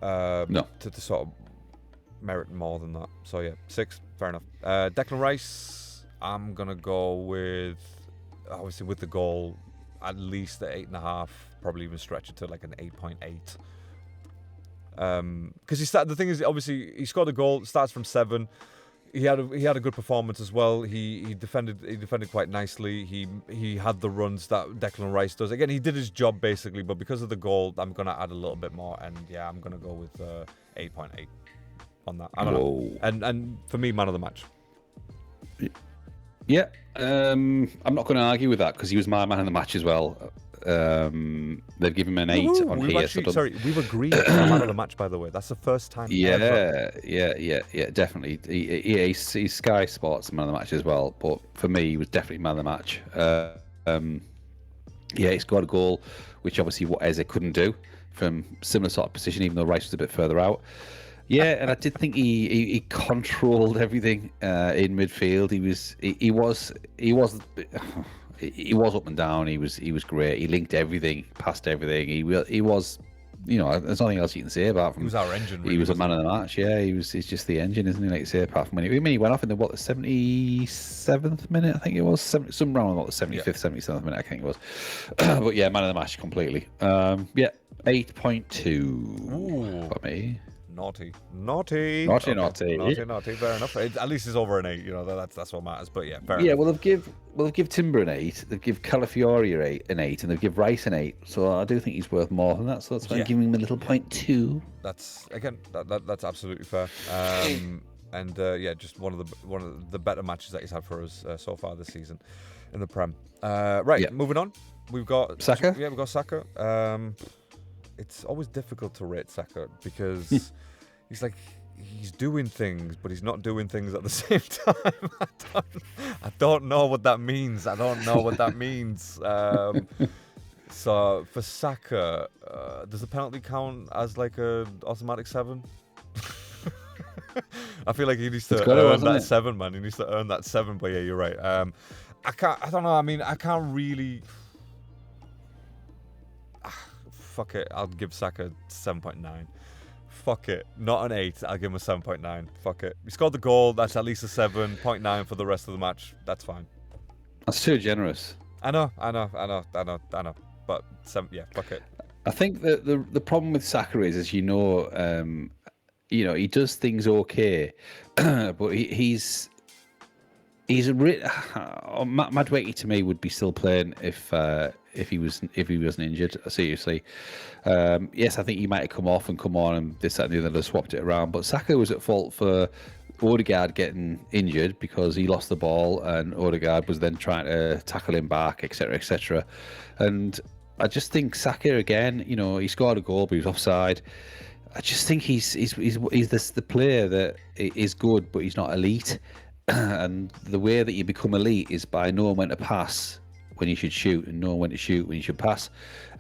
No. To sort of merit more than that. So yeah, 6. Fair enough. Declan Rice, I'm gonna go with, obviously with the goal, at least at 8.5, probably even stretch it to like an 8.8. Because the thing is, obviously he scored a goal, starts from 7. He had a good performance as well. He defended quite nicely. He had the runs that Declan Rice does. Again, he did his job basically, but because of the goal, I'm gonna add a little bit more, and yeah, I'm gonna go with 8.8 on that. I don't know. And for me, man of the match. Yeah, I'm not going to argue with that because he was my man of the match as well. They've given him an 8 on here. Sorry, we've agreed on man of the match, by the way. That's the first time. Yeah, definitely. He's Sky Sports man of the match as well, but for me, he was definitely man of the match. Yeah, he scored a goal, which obviously what Eze couldn't do from similar sort of position, even though Rice was a bit further out. Yeah, and I did think he controlled everything in midfield. He was up and down. He was great. He linked everything, passed everything. He was, you know, there's nothing else you can say about him. He was our engine. Really, he was a man of the match. Yeah, he's just the engine, isn't he? Like you say, apart from when he went off in the 77th minute, I think it was, some round about the 75th, 77th minute, I think it was. But yeah, man of the match completely. Yeah, 8.2 for me. Naughty. Fair enough. At least it's over an 8. You know, that's what matters. But yeah, fair enough. Yeah, well, they'll give Timber an 8. They'll give Calafiori an 8, and they'll give Rice an 8. So I do think he's worth more than that. So that's why I'm giving him a little 0.2. That's that's absolutely fair. And yeah, just one of the better matches that he's had for us so far this season in the Prem. Right, moving on. We've got Saka. Yeah, we've got Saka. It's always difficult to rate Saka because he's doing things, but he's not doing things at the same time. I don't know what that means. So for Saka, does the penalty count as like a automatic 7? I feel like he needs to earn that 7, man. He needs to earn that 7. But yeah, you're right. I don't know. I mean, I can't really. Fuck it, I'll give Saka 7.9. Fuck it, not an 8. I'll give him a 7.9. Fuck it. He scored the goal. That's at least a 7.9 for the rest of the match. That's fine. That's too generous. I know. But yeah, fuck it. I think that the problem with Saka is, as you know, he does things okay, but he's Madueke to me would be still playing if he wasn't injured. Seriously, yes, I think he might have come off and come on and this, that, and the other, swapped it around. But Saka was at fault for Odegaard getting injured because he lost the ball and Odegaard was then trying to tackle him back, etc., etc. And I just think Saka again, you know, he scored a goal but he was offside. I just think he's the player that is good but he's not elite. And the way that you become elite is by knowing when to pass when you should shoot and knowing when to shoot when you should pass.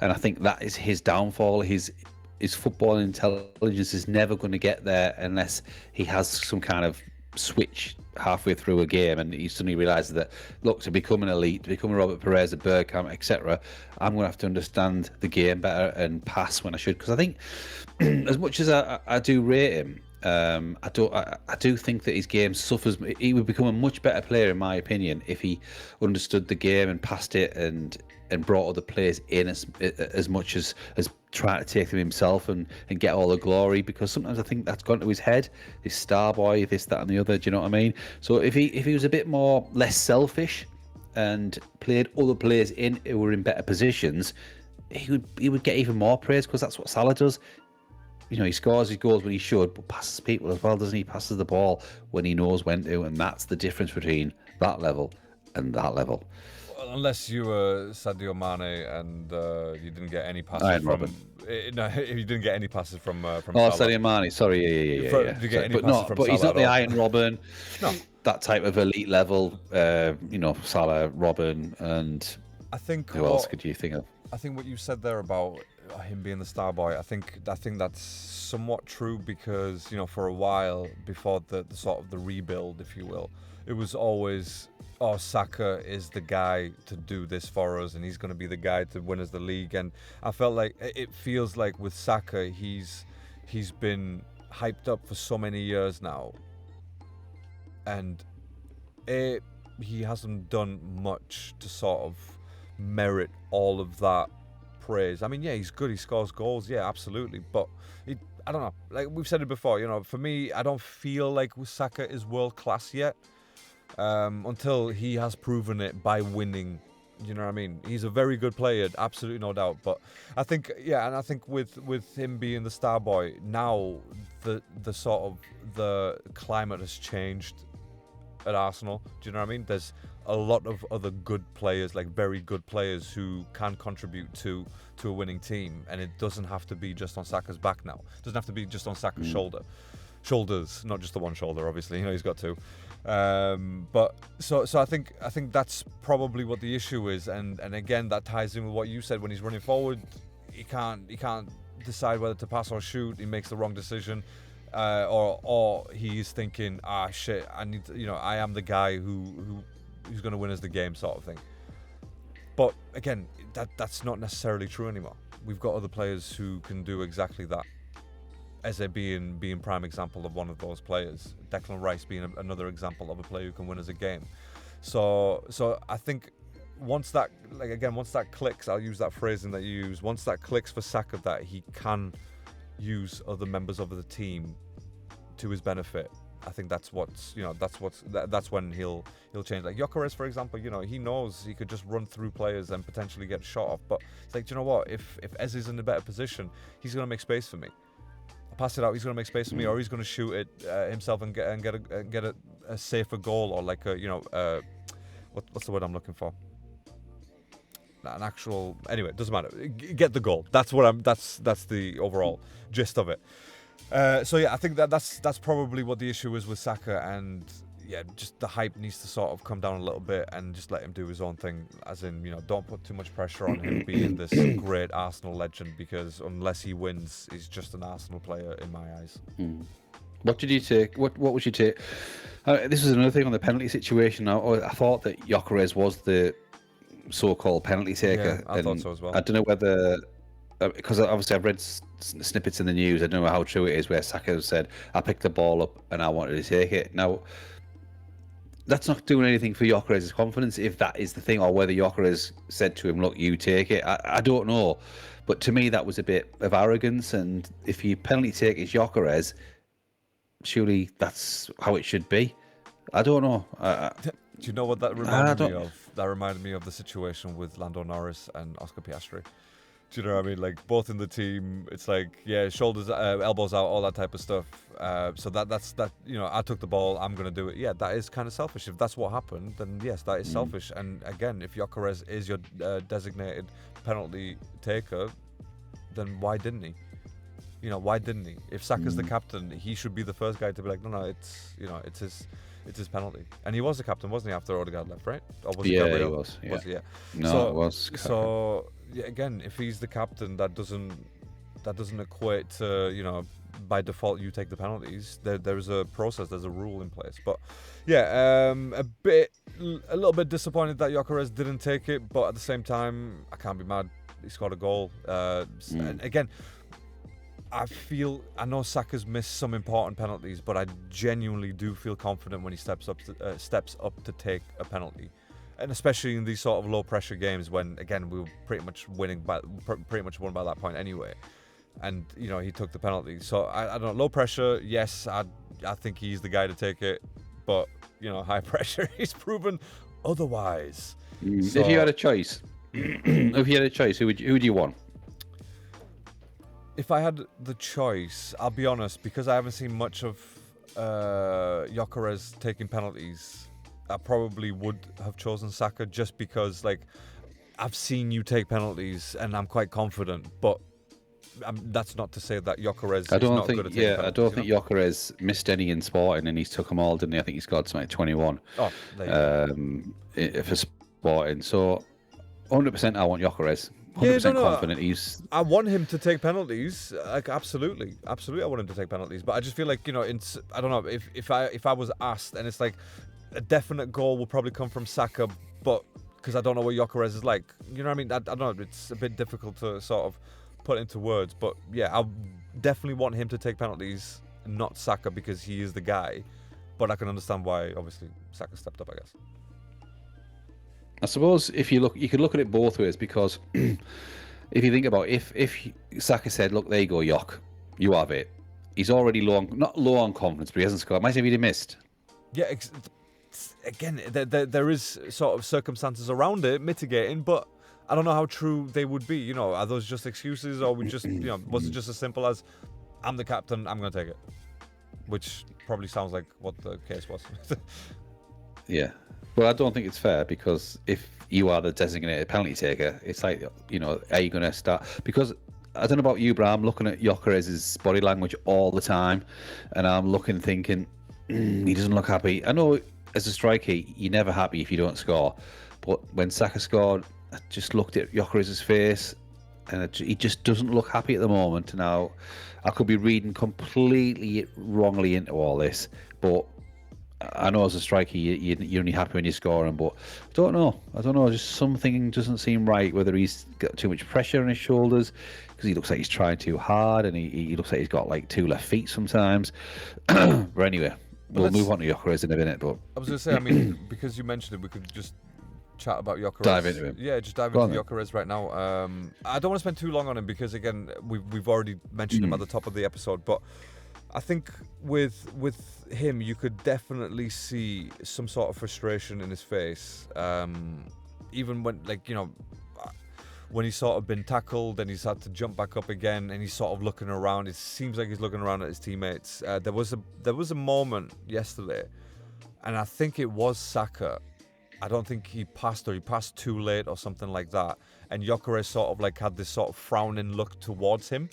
And I think that is his downfall. His football intelligence is never going to get there unless he has some kind of switch halfway through a game and he suddenly realises that, look, to become an elite, to become a Robert Perez, a Bergkamp, etc., I'm going to have to understand the game better and pass when I should. Because I think as much as I do rate him, I do think that his game suffers. He would become a much better player, in my opinion, if he understood the game and passed it and brought other players in as much as trying to take them himself and get all the glory. Because sometimes I think that's gone to his head. This star boy, this, that, and the other. Do you know what I mean? So if he was a bit more less selfish and played other players in who were in better positions, he would get even more praise, because that's what Salah does. You know, he scores his goals when he should, but passes people as well, doesn't he? Passes the ball when he knows when to, and that's the difference between that level and that level. Well, unless you were Sadio Mane and you didn't get any passes Iron from. Robin. No, if you didn't get any passes from Oh, Salah. Sadio Mane. Sorry, yeah. Did you get any passes from but he's Salah not the at all? Iron Robin. No. That type of elite level. Salah, Robin, and I think who else could you think of? I think what you said there about him being the star boy, I think that's somewhat true, because, you know, for a while before the sort of the rebuild, if you will, it was always, oh, Saka is the guy to do this for us, and he's going to be the guy to win us the league. And I felt like it feels like with Saka, he's been hyped up for so many years now, and he hasn't done much to sort of merit all of that praise. I mean, yeah, he's good, he scores goals, yeah, absolutely, but I don't know, like we've said it before, you know, for me, I don't feel like Saka is world class yet, until he has proven it by winning. You know what I mean? He's a very good player, absolutely no doubt, but I think, yeah, and I think with him being the star boy now, the sort of the climate has changed at Arsenal. Do you know what I mean? There's a lot of other good players, like very good players, who can contribute to a winning team, and it doesn't have to be just on Saka's back now. It doesn't have to be just on Saka's shoulders, not just the one shoulder, obviously. You know, he's got two. But so I think that's probably what the issue is, and again, that ties in with what you said. When he's running forward, he can't decide whether to pass or shoot. He makes the wrong decision. Or he's thinking, shit, I need to, you know, I am the guy who's going to win us the game, sort of thing. But again, that's not necessarily true anymore. We've got other players who can do exactly that. Eze being prime example of one of those players. Declan Rice being another example of a player who can win us a game. So I think once that clicks, I'll use that phrasing that you use. Once that clicks for Saka, that he can use other members of the team to his benefit, I think that's when he'll change. Like Gyökeres, for example, you know, he knows he could just run through players and potentially get shot off. But it's like, do you know what? If Ez is in a better position, he's going to make space for me. I'll pass it out. He's going to make space for me, or he's going to shoot it himself and get a safer goal, or like what's the word I'm looking for? An actual. Anyway, it doesn't matter. Get the goal. That's the overall gist of it. So yeah, I think that's probably what the issue is with Saka, and yeah, just the hype needs to sort of come down a little bit and just let him do his own thing. As in, you know, don't put too much pressure on him being this great Arsenal legend, because unless he wins, he's just an Arsenal player in my eyes. What did you take? What was your take? This is another thing on the penalty situation. I thought that Gyökeres was the so-called penalty taker. Yeah, I thought so as well. I don't know whether, because obviously I've read snippets in the news, I don't know how true it is, where Saka said, I picked the ball up and I wanted to take it. Now, that's not doing anything for Gyökeres' confidence, if that is the thing, or whether Gyökeres said to him, look, you take it. I don't know. But to me, that was a bit of arrogance, and if you penalty take is Gyökeres, surely that's how it should be. I don't know. Do you know what that reminded me of? That reminded me of the situation with Lando Norris and Oscar Piastri. Do you know what I mean? Like, both in the team, it's like, yeah, shoulders, elbows out, all that type of stuff. So that's that. You know, I took the ball, I'm going to do it. Yeah, that is kind of selfish. If that's what happened, then yes, that is selfish. And again, if Gyökeres is your designated penalty taker, then why didn't he? You know, why didn't he? If Saka's the captain, he should be the first guy to be like, no, it's, you know, it's his penalty. And he was the captain, wasn't he, after Odegaard left, right? Or was yeah, Gabriel? he was. Yeah. Was he? Yeah. No, it was. So yeah, again, if he's the captain, that doesn't equate to, you know, by default you take the penalties. There's a process, there's a rule in place. But yeah, a little bit disappointed that Gyökeres didn't take it, but at the same time, I can't be mad. He scored a goal. And again, I know Saka's missed some important penalties, but I genuinely do feel confident when he steps up to take a penalty, and especially in these sort of low pressure games when, again, we were pretty much won by that point anyway, and he took the penalty. So I don't know, low pressure, yes, I think he's the guy to take it, but high pressure, he's proven otherwise. So, if you had a choice, who would you want? If I had the choice, I'll be honest, because I haven't seen much of Gyökeres taking penalties, I probably would have chosen Saka, just because, like, I've seen you take penalties and I'm quite confident, but that's not to say that Gyökeres is not good at taking penalties. I don't think Gyökeres missed any in Sporting, and he's took them all, didn't he? I think he's got something like 21 for Sporting. So 100% I want Gyökeres. 100% confident I want him to take penalties. Like, absolutely, I want him to take penalties. But I just feel like, I don't know, if I was asked, and it's like a definite goal will probably come from Saka, but because I don't know what Gyökeres is like, you know what I mean? I don't know. It's a bit difficult to sort of put into words. But yeah, I definitely want him to take penalties, not Saka, because he is the guy. But I can understand why, obviously, Saka stepped up, I guess. I suppose you could look at it both ways, because if you think about it, if Saka said, "Look, there you go, Yok, you have it," he's already not low on confidence, but he hasn't scored. Imagine if he'd have missed. Yeah, again, there is sort of circumstances around it mitigating, but I don't know how true they would be. Are those just excuses, or was it just as simple as, "I'm the captain, I'm going to take it," which probably sounds like what the case was. Yeah. Well, I don't think it's fair, because if you are the designated penalty taker, it's like, are you going to start? Because I don't know about you, but I'm looking at Gyökeres' body language all the time, and I'm thinking, he doesn't look happy. I know as a striker, you're never happy if you don't score, but when Saka scored, I just looked at Gyökeres' face, and he just doesn't look happy at the moment. Now, I could be reading completely wrongly into all this, but I know as a striker, you're only happy when you're scoring, but I don't know. Just something doesn't seem right. Whether he's got too much pressure on his shoulders, because he looks like he's trying too hard, and he looks like he's got like two left feet sometimes. But anyway, we'll move on to Gyökeres in a minute. But I was going to say, I mean, because you mentioned it, we could just chat about Gyökeres. Dive into him. Yeah, just dive into Gyökeres right now. I don't want to spend too long on him, because, again, we've already mentioned him at the top of the episode, but I think with him, you could definitely see some sort of frustration in his face. Even when, when he's sort of been tackled and he's had to jump back up again, and he's sort of looking around. It seems like he's looking around at his teammates. There was a moment yesterday, and I think it was Saka. I don't think he passed too late or something like that. And Gyökeres sort of had this sort of frowning look towards him.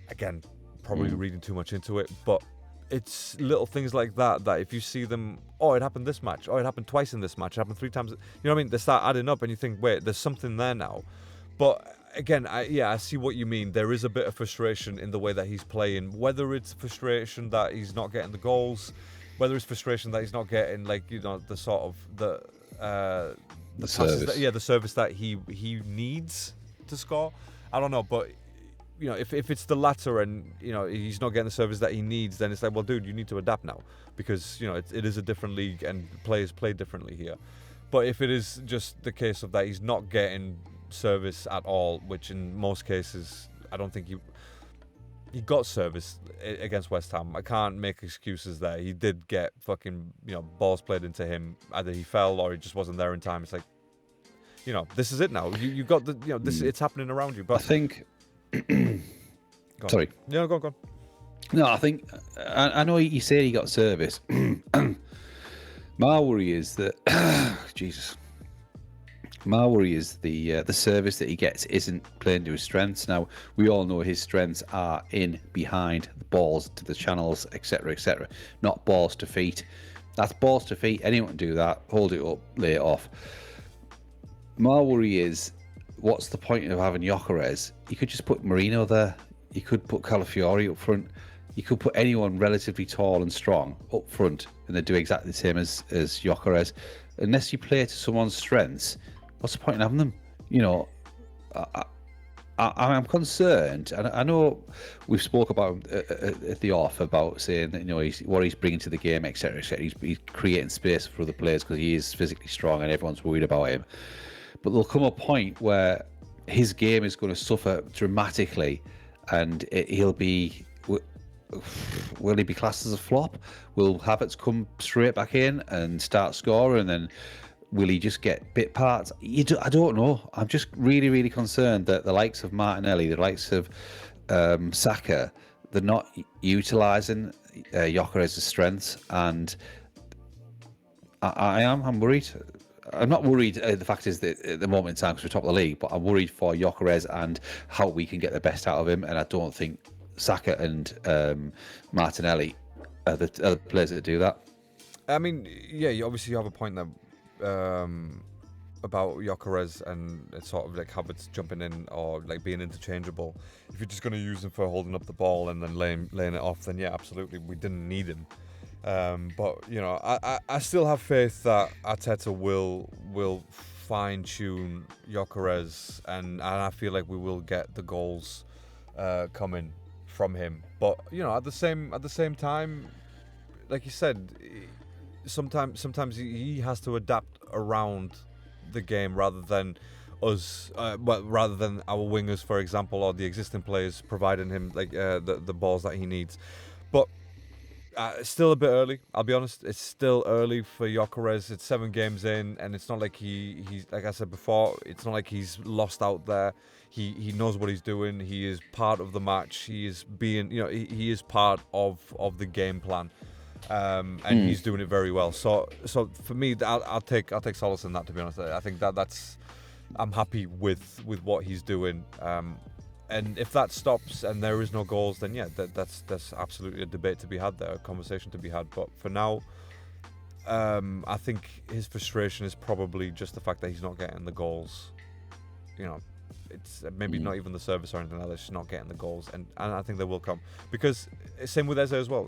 Again, probably reading too much into it, but it's little things like that if you see them, it happened this match, it happened twice in this match, it happened 3 times, you know what I mean? They start adding up, and you think, wait, there's something there now. But again, I see what you mean. There is a bit of frustration in the way that he's playing, whether it's frustration that he's not getting the goals, whether it's frustration that he's not getting the sort of the service. The service that he needs to score. I don't know, but if it's the latter, and he's not getting the service that he needs, then it's like, well, dude, you need to adapt now, because it is a different league and players play differently here. But if it is just the case of that he's not getting service at all, which in most cases I don't think he got service against West Ham. I can't make excuses there. He did get fucking balls played into him. Either he fell or he just wasn't there in time. It's like, this is it now. You got the this. It's happening around you. But I think. Sorry. No, go on. No, I think I know you say he got service. My worry is that Jesus. My worry is the service that he gets isn't playing to his strengths. Now, we all know his strengths are in behind the balls to the channels, etc., not balls to feet. That's balls to feet. Anyone can do that. Hold it up, lay it off. My worry is, what's the point of having Gyökeres? You could just put Marino there. You could put Calafiori up front. You could put anyone relatively tall and strong up front, and they do exactly the same as Gyökeres. Unless you play to someone's strengths, what's the point in having them? I'm concerned, and I know we've spoke about at the off about saying that, you know, what he's bringing to the game, etc., etc. He's creating space for other players because he is physically strong, and everyone's worried about him. But there'll come a point where his game is going to suffer dramatically, and he'll be. Will he be classed as a flop? Will Havertz come straight back in and start scoring, and then will he just get bit parts? I don't know. I'm just really, really concerned that the likes of Martinelli, the likes of Saka, they're not utilising Gyökeres' strengths, and I'm worried. I'm not worried. The fact is that at the moment in time, because we're top of the league, but I'm worried for Gyökeres and how we can get the best out of him, and I don't think Saka and Martinelli are the players that do that. I mean, yeah, you obviously have a point there about Gyökeres and it's sort of like Havertz jumping in or like being interchangeable. If you're just going to use him for holding up the ball and then laying it off, then yeah, absolutely, we didn't need him. But you know, I still have faith that Arteta will fine tune Gyökeres, and I feel like we will get the goals coming from him. But you know, at the same time, like you said, sometimes he has to adapt around the game rather than us, rather than our wingers, for example, or the existing players providing him like the balls that he needs. But it's still a bit early. I'll be honest. It's still early for Gyökeres. It's 7 games in, and it's not like he's like I said before. It's not like he's lost out there. He knows what he's doing. He is part of the match. He is being, you know, he is part of the game plan, and he's doing it very well. So for me, I'll take solace in that. To be honest, I think that's I'm happy with what he's doing. And if that stops and there is no goals, then yeah, that's absolutely a debate to be had there, a conversation to be had. But for now, I think his frustration is probably just the fact that he's not getting the goals. You know, it's maybe not even the service or anything like that. It's just not getting the goals, and I think they will come, because same with Eze as well.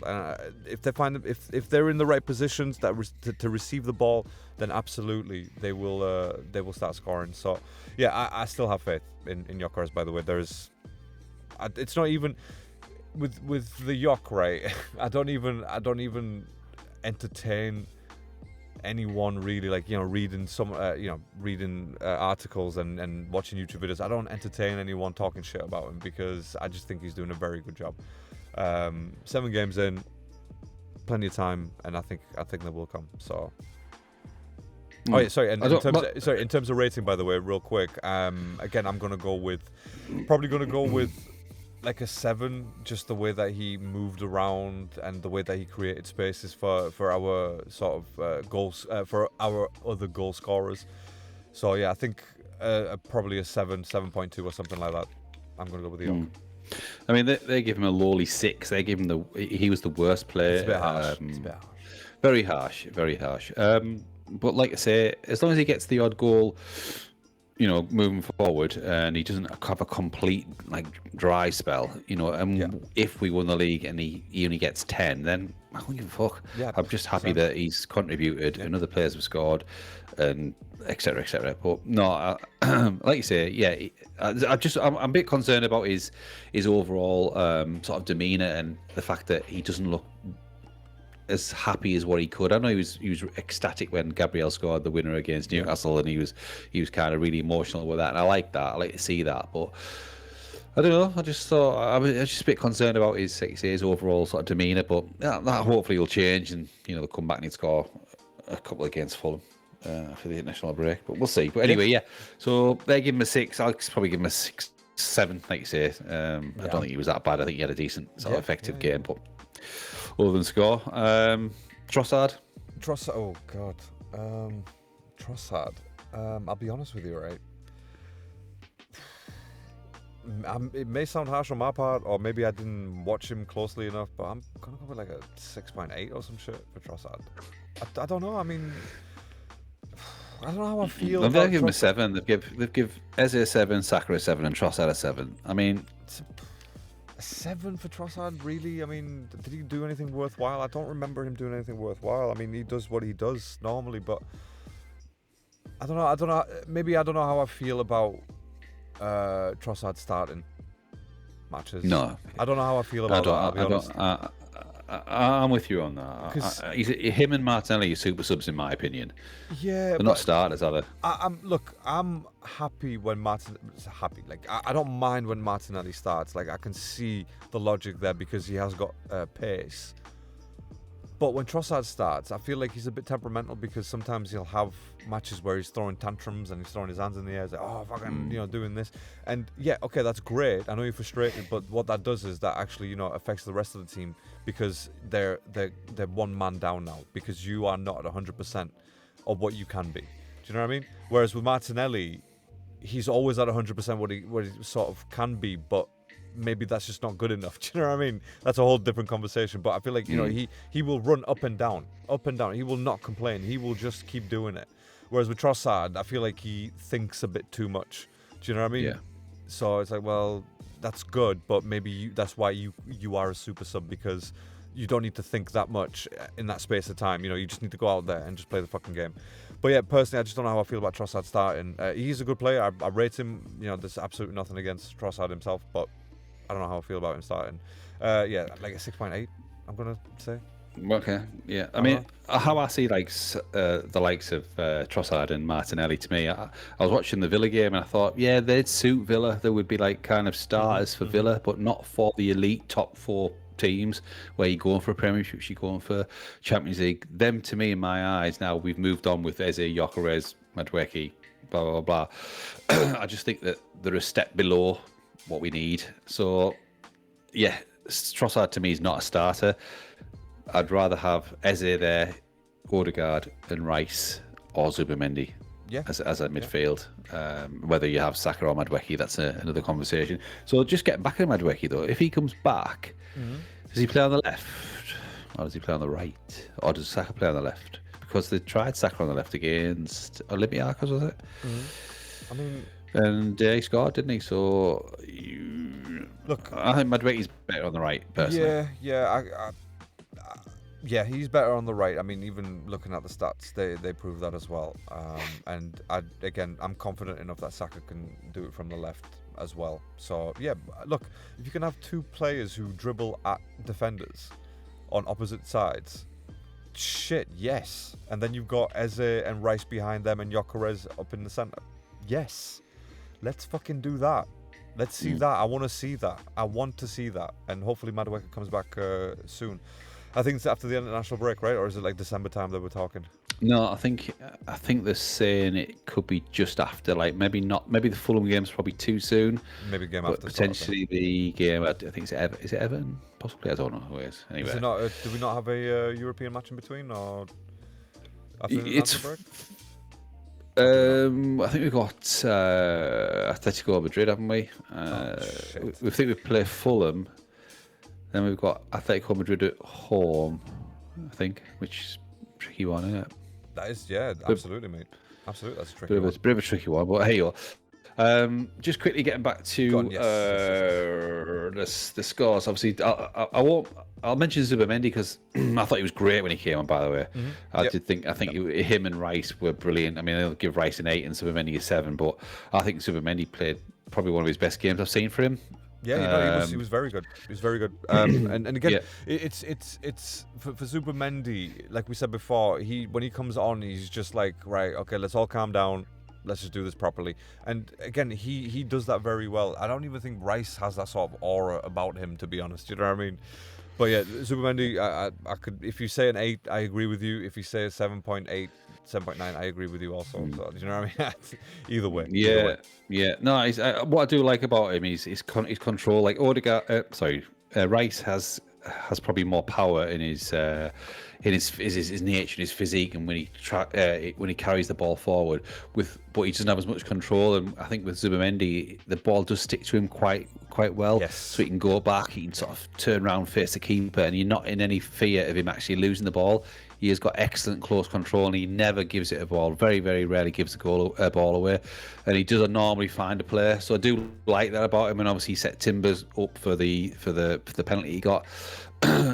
If they find if they're in the right positions to receive the ball, then absolutely they will start scoring. So yeah, I still have faith in Gyökeres. By the way, it's not even with the Yok, right? I don't even entertain anyone really, like, you know, reading articles and watching YouTube videos. I don't entertain anyone talking shit about him because I just think he's doing a very good job. 7 games in, plenty of time, and I think they will come. So. Oh yeah, sorry. And in terms of rating, by the way, real quick. Again, I'm gonna go with like a 7, just the way that he moved around and the way that he created spaces for our sort of goals, for our other goal scorers. So yeah, I think probably a 7.2 or something like that. I'm gonna go with the York. I mean, they give him a lowly 6. They give him he was the worst player. It's a bit harsh. It's a bit harsh. Very harsh. Very harsh. But like I say, as long as he gets the odd goal, you know, moving forward, and he doesn't have a complete like dry spell, you know, and if we won the league and he only gets 10, then I don't give a fuck. Yeah, I'm just happy that he's contributed and other players have scored, and etc. etc. But no, like you say, yeah, I'm a bit concerned about his overall sort of demeanour and the fact that he doesn't look as happy as what he could. I know he was ecstatic when Gabriel scored the winner against Newcastle, and he was kind of really emotional with that, and I like that. I like to see that, but I don't know. I just thought I was just a bit concerned about his overall sort of demeanour, but that hopefully will change, and you know, they'll come back and he'll score a couple against Fulham for the international break. But we'll see. But anyway, yeah. So they give him a 6. I'll probably give him a 6-7, like you say. I don't think he was that bad. I think he had a decent sort of effective game, but. Other than score, Trossard. Oh God, Trossard. I'll be honest with you, right? It may sound harsh on my part, or maybe I didn't watch him closely enough, but I'm gonna go with like a 6.8 or some shit for Trossard. I don't know. I mean, I don't know how I feel. They'll give him a 7. They've give Eze a 7, Saka a 7, and Trossard a 7. I mean. A 7 for Trossard, really? I mean, did he do anything worthwhile? I don't remember him doing anything worthwhile. I mean, he does what he does normally, but I don't know. Maybe I don't know how I feel about Trossard starting matches. No, I don't know how I feel about that. I'll be honest. I'm with you on that. Him and Martinelli are super subs in my opinion. Yeah, They're not starters, are they? I'm happy when I don't mind when Martinelli starts. Like I can see the logic there because he has got pace. But when Trossard starts, I feel like he's a bit temperamental because sometimes he'll have matches where he's throwing tantrums and he's throwing his hands in the air. He's like, oh, fucking, doing this. And yeah, okay, that's great. I know you're frustrated, but what that does is that actually, affects the rest of the team because they're one man down now because you are not at 100% of what you can be. Do you know what I mean? Whereas with Martinelli, he's always at 100% what he sort of can be, but maybe that's just not good enough. Do you know what I mean? That's a whole different conversation. But I feel like, he will run up and down. He will not complain. He will just keep doing it. Whereas with Trossard, I feel like he thinks a bit too much. Do you know what I mean? Yeah. So it's like, well, that's good, but maybe that's why you are a super sub because you don't need to think that much in that space of time. You just need to go out there and just play the fucking game. But yeah, personally, I just don't know how I feel about Trossard starting. He's a good player. I rate him. There's absolutely nothing against Trossard himself, but I don't know how I feel about him starting. Yeah, like a 6.8, I'm going to say. Okay, yeah. I mean, how I see the likes of Trossard and Martinelli, to me, I was watching the Villa game and I thought, yeah, they'd suit Villa. They would be like kind of starters for Villa, but not for the elite top 4 teams where you're going for a Premiership, you're going for Champions League. Them, to me, in my eyes, now we've moved on with Eze, Gyökeres, Madueke, blah, blah, blah. I just think that they're a step below what we need. So, yeah, Trossard to me is not a starter. I'd rather have Eze there, Odegaard and Rice or Zubimendi as a midfield. Whether you have Saka or Madueke, that's another conversation. So just getting back to Madueke though, if he comes back, does he play on the left or does he play on the right? Or does Saka play on the left? Because they tried Saka on the left against Olympiacos, was it? I mean... And he scored, didn't he? So, look, I think Madueke's better on the right, personally. Yeah, he's better on the right. I mean, even looking at the stats, they prove that as well. And I'm confident enough that Saka can do it from the left as well. So, yeah, look, if you can have 2 players who dribble at defenders on opposite sides, shit, yes. And then you've got Eze and Rice behind them and Gyökeres up in the centre. Yes. Let's fucking do that. Let's see that. I want to see that. I want to see that. And hopefully Madueke comes back soon. I think it's after the international break, right? Or is it like December time that we're talking? No, I think they're saying it could be just after, like maybe the Fulham game's probably too soon. Maybe game but after. Potentially the game. I think it's is it Everton? Possibly, I don't know who it is. Anyway, is it not, do we not have a European match in between, or after the international break? I think we've got Atletico Madrid, haven't we? We think we play Fulham. Then we've got Atletico Madrid at home, I think, which is a tricky one, isn't it? That is, yeah, absolutely, mate. Absolutely, that's a tricky one. It's a bit of a tricky one, but hey, you are. Just quickly getting back to the scores. Obviously, I'll mention Zubimendi because I thought he was great when he came on. By the way, I think him and Rice were brilliant. I mean, I'll give Rice an 8 and Zubimendi a 7, but I think Zubimendi played probably one of his best games I've seen for him. Yeah, he was very good. He was very good. And again, it's for Zubimendi, like we said before, when he comes on, he's just like, right, okay, let's all calm down. Let's just do this properly. And again, he does that very well. I don't even think Rice has that sort of aura about him, to be honest. You know what I mean? But yeah, Zubimendi, I could, if you say an 8, I agree with you. If you say a 7.8, 7.9, I agree with you also. So, you know what I mean? Either way. Yeah. No, what I do like about him is his control. Like Rice has probably more power in his nature, his physique, and when he carries the ball forward, but he doesn't have as much control. And I think with Zubimendi, the ball does stick to him quite well. Yes. So he can go back, he can sort of turn around, face the keeper, and you're not in any fear of him actually losing the ball. He has got excellent close control, and he never gives it a ball. Very, very rarely gives a ball away, and he doesn't normally find a player. So I do like that about him. And obviously, he set Timbers up for the penalty he got.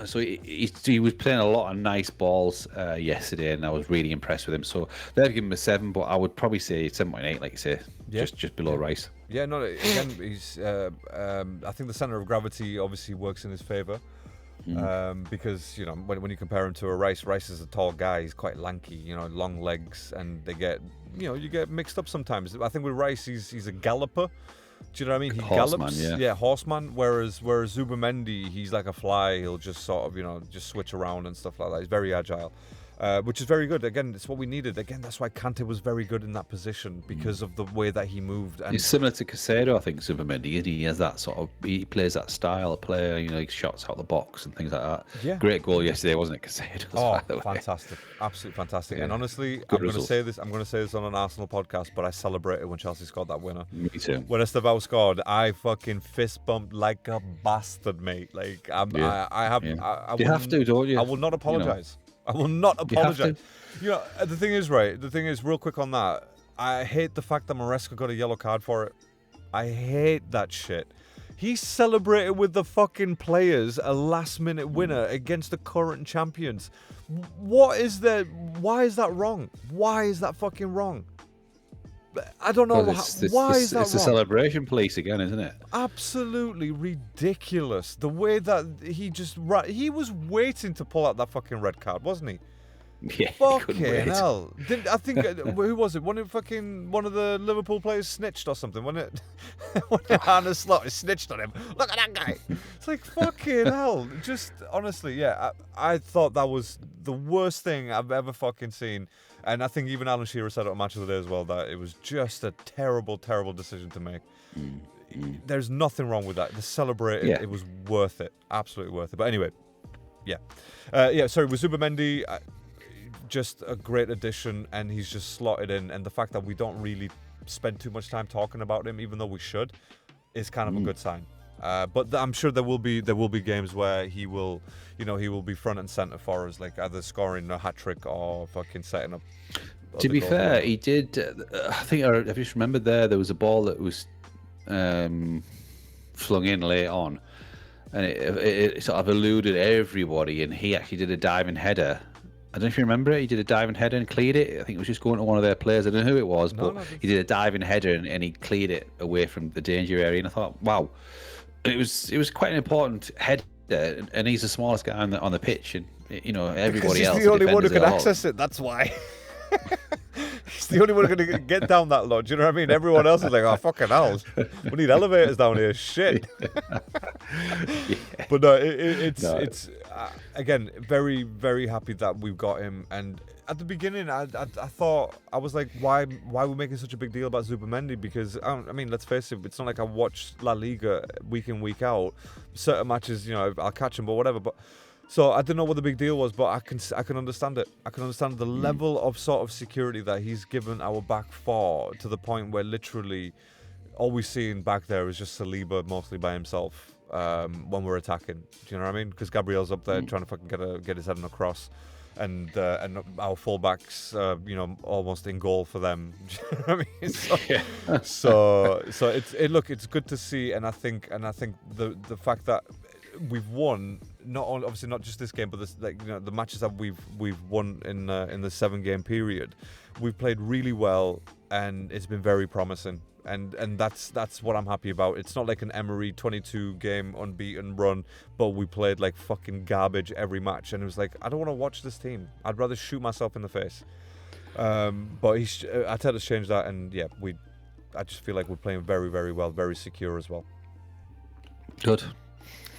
So he was playing a lot of nice balls yesterday, and I was really impressed with him. So they've given him a 7, but I would probably say 7.8, like you say, just below Rice. Yeah, no, again, he's. I think the center of gravity obviously works in his favor. Because when you compare him to a Rice is a tall guy. He's quite lanky, long legs, and they get you get mixed up sometimes. I think with Rice, he's a galloper. Do you know what I mean? He Horseman, gallops, yeah. Horseman. Whereas Zubimendi, he's like a fly. He'll just sort of just switch around and stuff like that. He's very agile. Which is very good. Again, it's what we needed. Again, that's why Kante was very good in that position because of the way that he moved. And he's similar to Casado, I think, Zubimendi. He has that sort of, he plays that style of player, he shots out the box and things like that. Yeah. Great goal yesterday, wasn't it, Casado? Oh, fantastic. Absolutely fantastic. Yeah. And honestly, I'm going to say this on an Arsenal podcast, but I celebrated when Chelsea scored that winner. Me too. When Estevao scored, I fucking fist bumped like a bastard, mate. Like, I you have to, don't you? I will not apologize. I will not apologize. The thing is, real quick on that, I hate the fact that Maresca got a yellow card for it. I hate that shit. He celebrated with the fucking players a last-minute winner against the current champions. What is there? Why is that wrong? Why is that fucking wrong? I don't know. Why is that wrong? It's the celebration police again, isn't it? Absolutely ridiculous. The way that he was waiting to pull out that fucking red card, wasn't he? Yeah. Fucking hell. I think who was it? One of the Liverpool players snitched or something, wasn't it? When Arne Slot snitched on him. Look at that guy. It's like fucking hell. Just honestly, yeah. I thought that was the worst thing I've ever fucking seen. And I think even Alan Shearer said it on Match of the Day as well, that it was just a terrible, terrible decision to make. There's nothing wrong with that. The celebrating, it was worth it. Absolutely worth it. But anyway, sorry, with Zubimendi, just a great addition, and he's just slotted in. And the fact that we don't really spend too much time talking about him, even though we should, is kind of a good sign. But I'm sure there will be games where he will be front and center for us, like either scoring a hat trick or fucking setting up. To be fair, he did. I think I just remembered there was a ball that was flung in late on, and it sort of eluded everybody, and he actually did a diving header. I don't know if you remember it. He did a diving header and cleared it. I think it was just going to one of their players. I don't know who it was, but he did a diving header and he cleared it away from the danger area. And I thought, wow. It was quite an important header, and he's the smallest guy on the pitch, and everybody else. He's the only one who can access it. That's why. He's the only one who can get down that low. Do you know what I mean? Everyone else is like, oh fucking hell, we need elevators down here. Shit. But no, it's again very, very happy that we've got him. And at the beginning, I thought, I was like, why are we making such a big deal about Zubimendi? Because I mean, let's face it, it's not like I watch La Liga week in, week out. Certain matches, I'll catch them, but whatever. But so I didn't know what the big deal was, but I can understand it. I can understand the level of sort of security that he's given our back four, to the point where literally all we're seeing back there is just Saliba mostly by himself when we're attacking. Do you know what I mean? Because Gabriel's up there trying to fucking get his head on a cross. And our fullbacks, almost in goal for them. Do you know what I mean? So it's good to see, and I think the fact that we've won, obviously not just this game, but the matches that we've won in the 7-game period, we've played really well, and it's been very promising. And that's what I'm happy about. It's not like an Emery 22-game unbeaten run, but we played like fucking garbage every match, and it was like, I don't want to watch this team. I'd rather shoot myself in the face. But Arteta's changed that, and I just feel like we're playing very, very well, very secure as well. Good.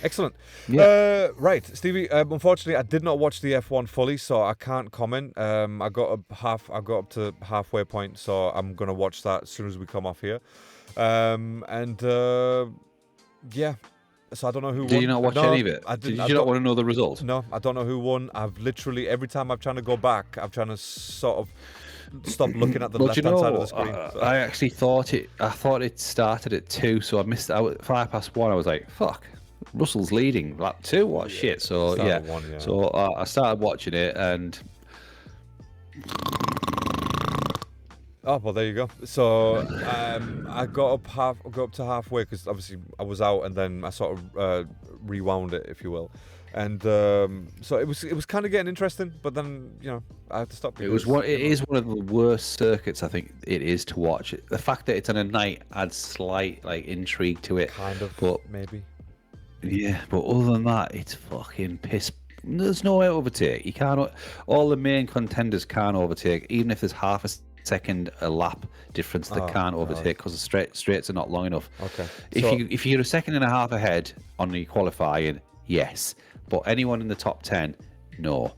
Excellent. Yeah. Right, Stevie. Unfortunately, I did not watch the F1 fully, so I can't comment. I got up to halfway point, so I'm gonna watch that as soon as we come off here. So I don't know who won. Did you not watch any of it? Did you not want to know the result? No, I don't know who won. I've literally, every time I'm trying to go back, I'm trying to sort of stop looking at the left-hand side of the screen. I actually thought it started at 2, so I missed out at 1:05. I was like, fuck. Russell's leading lap 2. What shit? So So I started watching it, and oh well, there you go. So I got up to halfway, because obviously I was out, and then I sort of rewound it, if you will. And so it was kind of getting interesting, but then I had to stop. It is one of the worst circuits I think it is to watch. The fact that it's on a night adds slight intrigue to it. Kind of, but maybe. Yeah, but other than that, it's fucking piss. There's no way to overtake. You can't. All the main contenders can't overtake, even if there's half a second a lap difference. They can't overtake because the straights are not long enough. Okay. If you're a second and a half ahead on the qualifying, yes. But anyone in the top 10, no.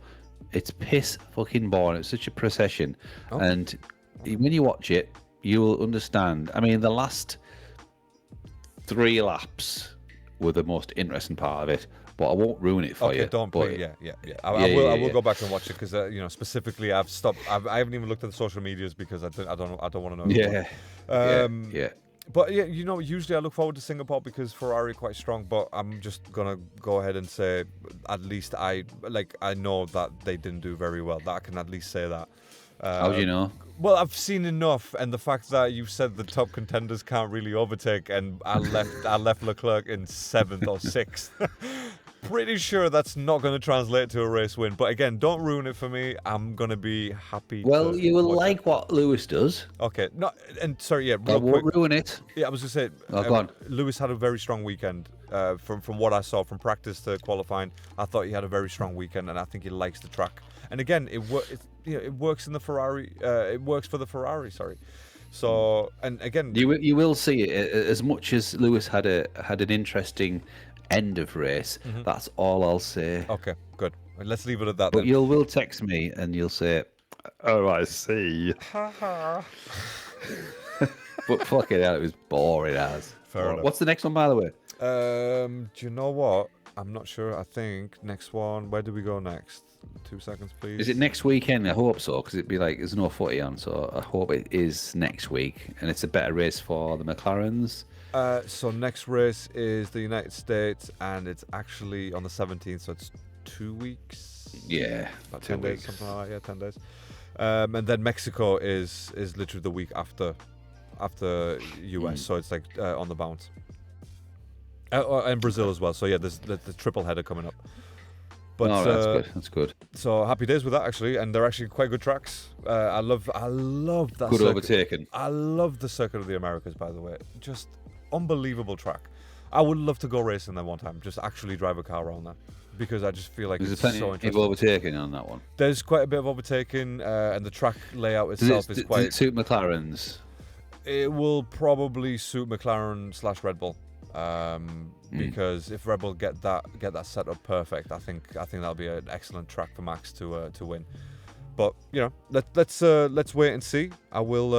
It's piss fucking boring. It's such a procession. Oh. And when you watch it, you will understand. I mean, the last 3 laps were the most interesting part of it. But I won't ruin it for you. Okay, don't. But, Yeah. I will go back and watch it because specifically I've stopped. I haven't even looked at the social medias because I don't want to know. Yeah. Yeah. But yeah, usually I look forward to Singapore because Ferrari are quite strong. But I'm just gonna go ahead and say, at least I know that they didn't do very well. That I can at least say that. How do you know? Well, I've seen enough, and the fact that you said the top contenders can't really overtake, and I left Leclerc in 7th or 6th. Pretty sure that's not going to translate to a race win. But again, don't ruin it for me. I'm going to be happy. Well, you will like what Lewis does. Okay. No, and sorry, yeah, I won't ruin it. Yeah, I was going to say, go on. Lewis had a very strong weekend. From what I saw, from practice to qualifying, I thought he had a very strong weekend, and I think he likes the track. And again, it works in the Ferrari. It works for the Ferrari. Sorry. So, and again, you will see it. As much as Lewis had an interesting end of race, that's all I'll say. Okay, good. Let's leave it at that. But then. you will text me and you'll say, "Oh, I see." But fucking hell, it was boring as. Fair enough. What's the next one, by the way? Do you know what? I'm not sure. I think next one. Where do we go next? 2 seconds, please. Is it next weekend? I hope so, because it'd be like there's no footy on, so I hope it is next week, and it's a better race for the McLarens. So next race is the United States, and it's actually on the 17th, so it's 2 weeks. Yeah, about 2 10 days, weeks. something like that. Yeah, 10 days. And then Mexico is literally the week after US, so it's like on the bounce. And Brazil as well. So yeah, there's the triple header coming up. But that's good. That's good. So happy days with that actually, and they're actually quite good tracks. I love that. Good circuit. overtaking. I love the Circuit of the Americas, by the way. Just unbelievable track. I would love to go racing there one time. Just actually drive a car around there, because I just feel like There's it's plenty so of interesting. overtaking on that one. There's quite a bit of overtaking, and the track layout itself is quite. Does it suit McLarens? It will probably suit McLaren/Red Bull. Because if Red Bull get that set up perfect, I think that'll be an excellent track for Max to win. But let's wait and see. I will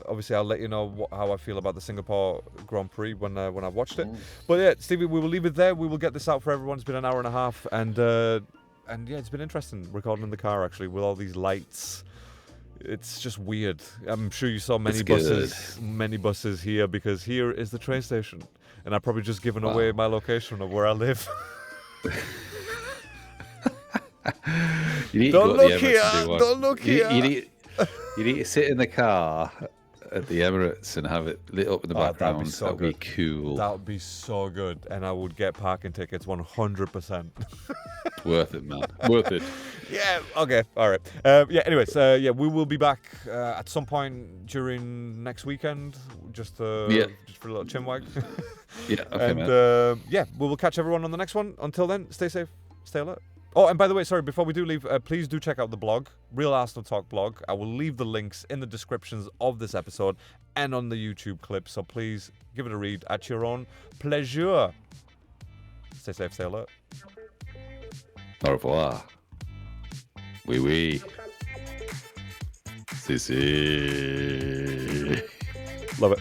obviously I'll let you know how I feel about the Singapore Grand Prix when I've watched it. But yeah, Stevie, we will leave it there. We will get this out for everyone. It's been an hour and a half, and yeah, it's been interesting recording in the car actually with all these lights. It's just weird. I'm sure you saw many buses here, because here is the train station. And I've probably just given away my location of where I live. Don't look here! Don't look here! You need to sit in the car at the Emirates and have it lit up in the background. That'd be cool. That would be so good. And I would get parking tickets 100%. Worth it, man. Worth it. Yeah, okay, all right. Yeah, anyways, we will be back at some point during next weekend, just for a little chinwag. Yeah, okay, and man. we will catch everyone on the next one. Until then, stay safe, stay alert. Oh, and by the way, sorry, before we do leave, please do check out the blog, Real Arsenal Talk blog. I will leave the links in the descriptions of this episode and on the YouTube clip, so please give it a read at your own pleasure. Stay safe, stay alert. Au revoir. Oui, oui. Si, si. Love it.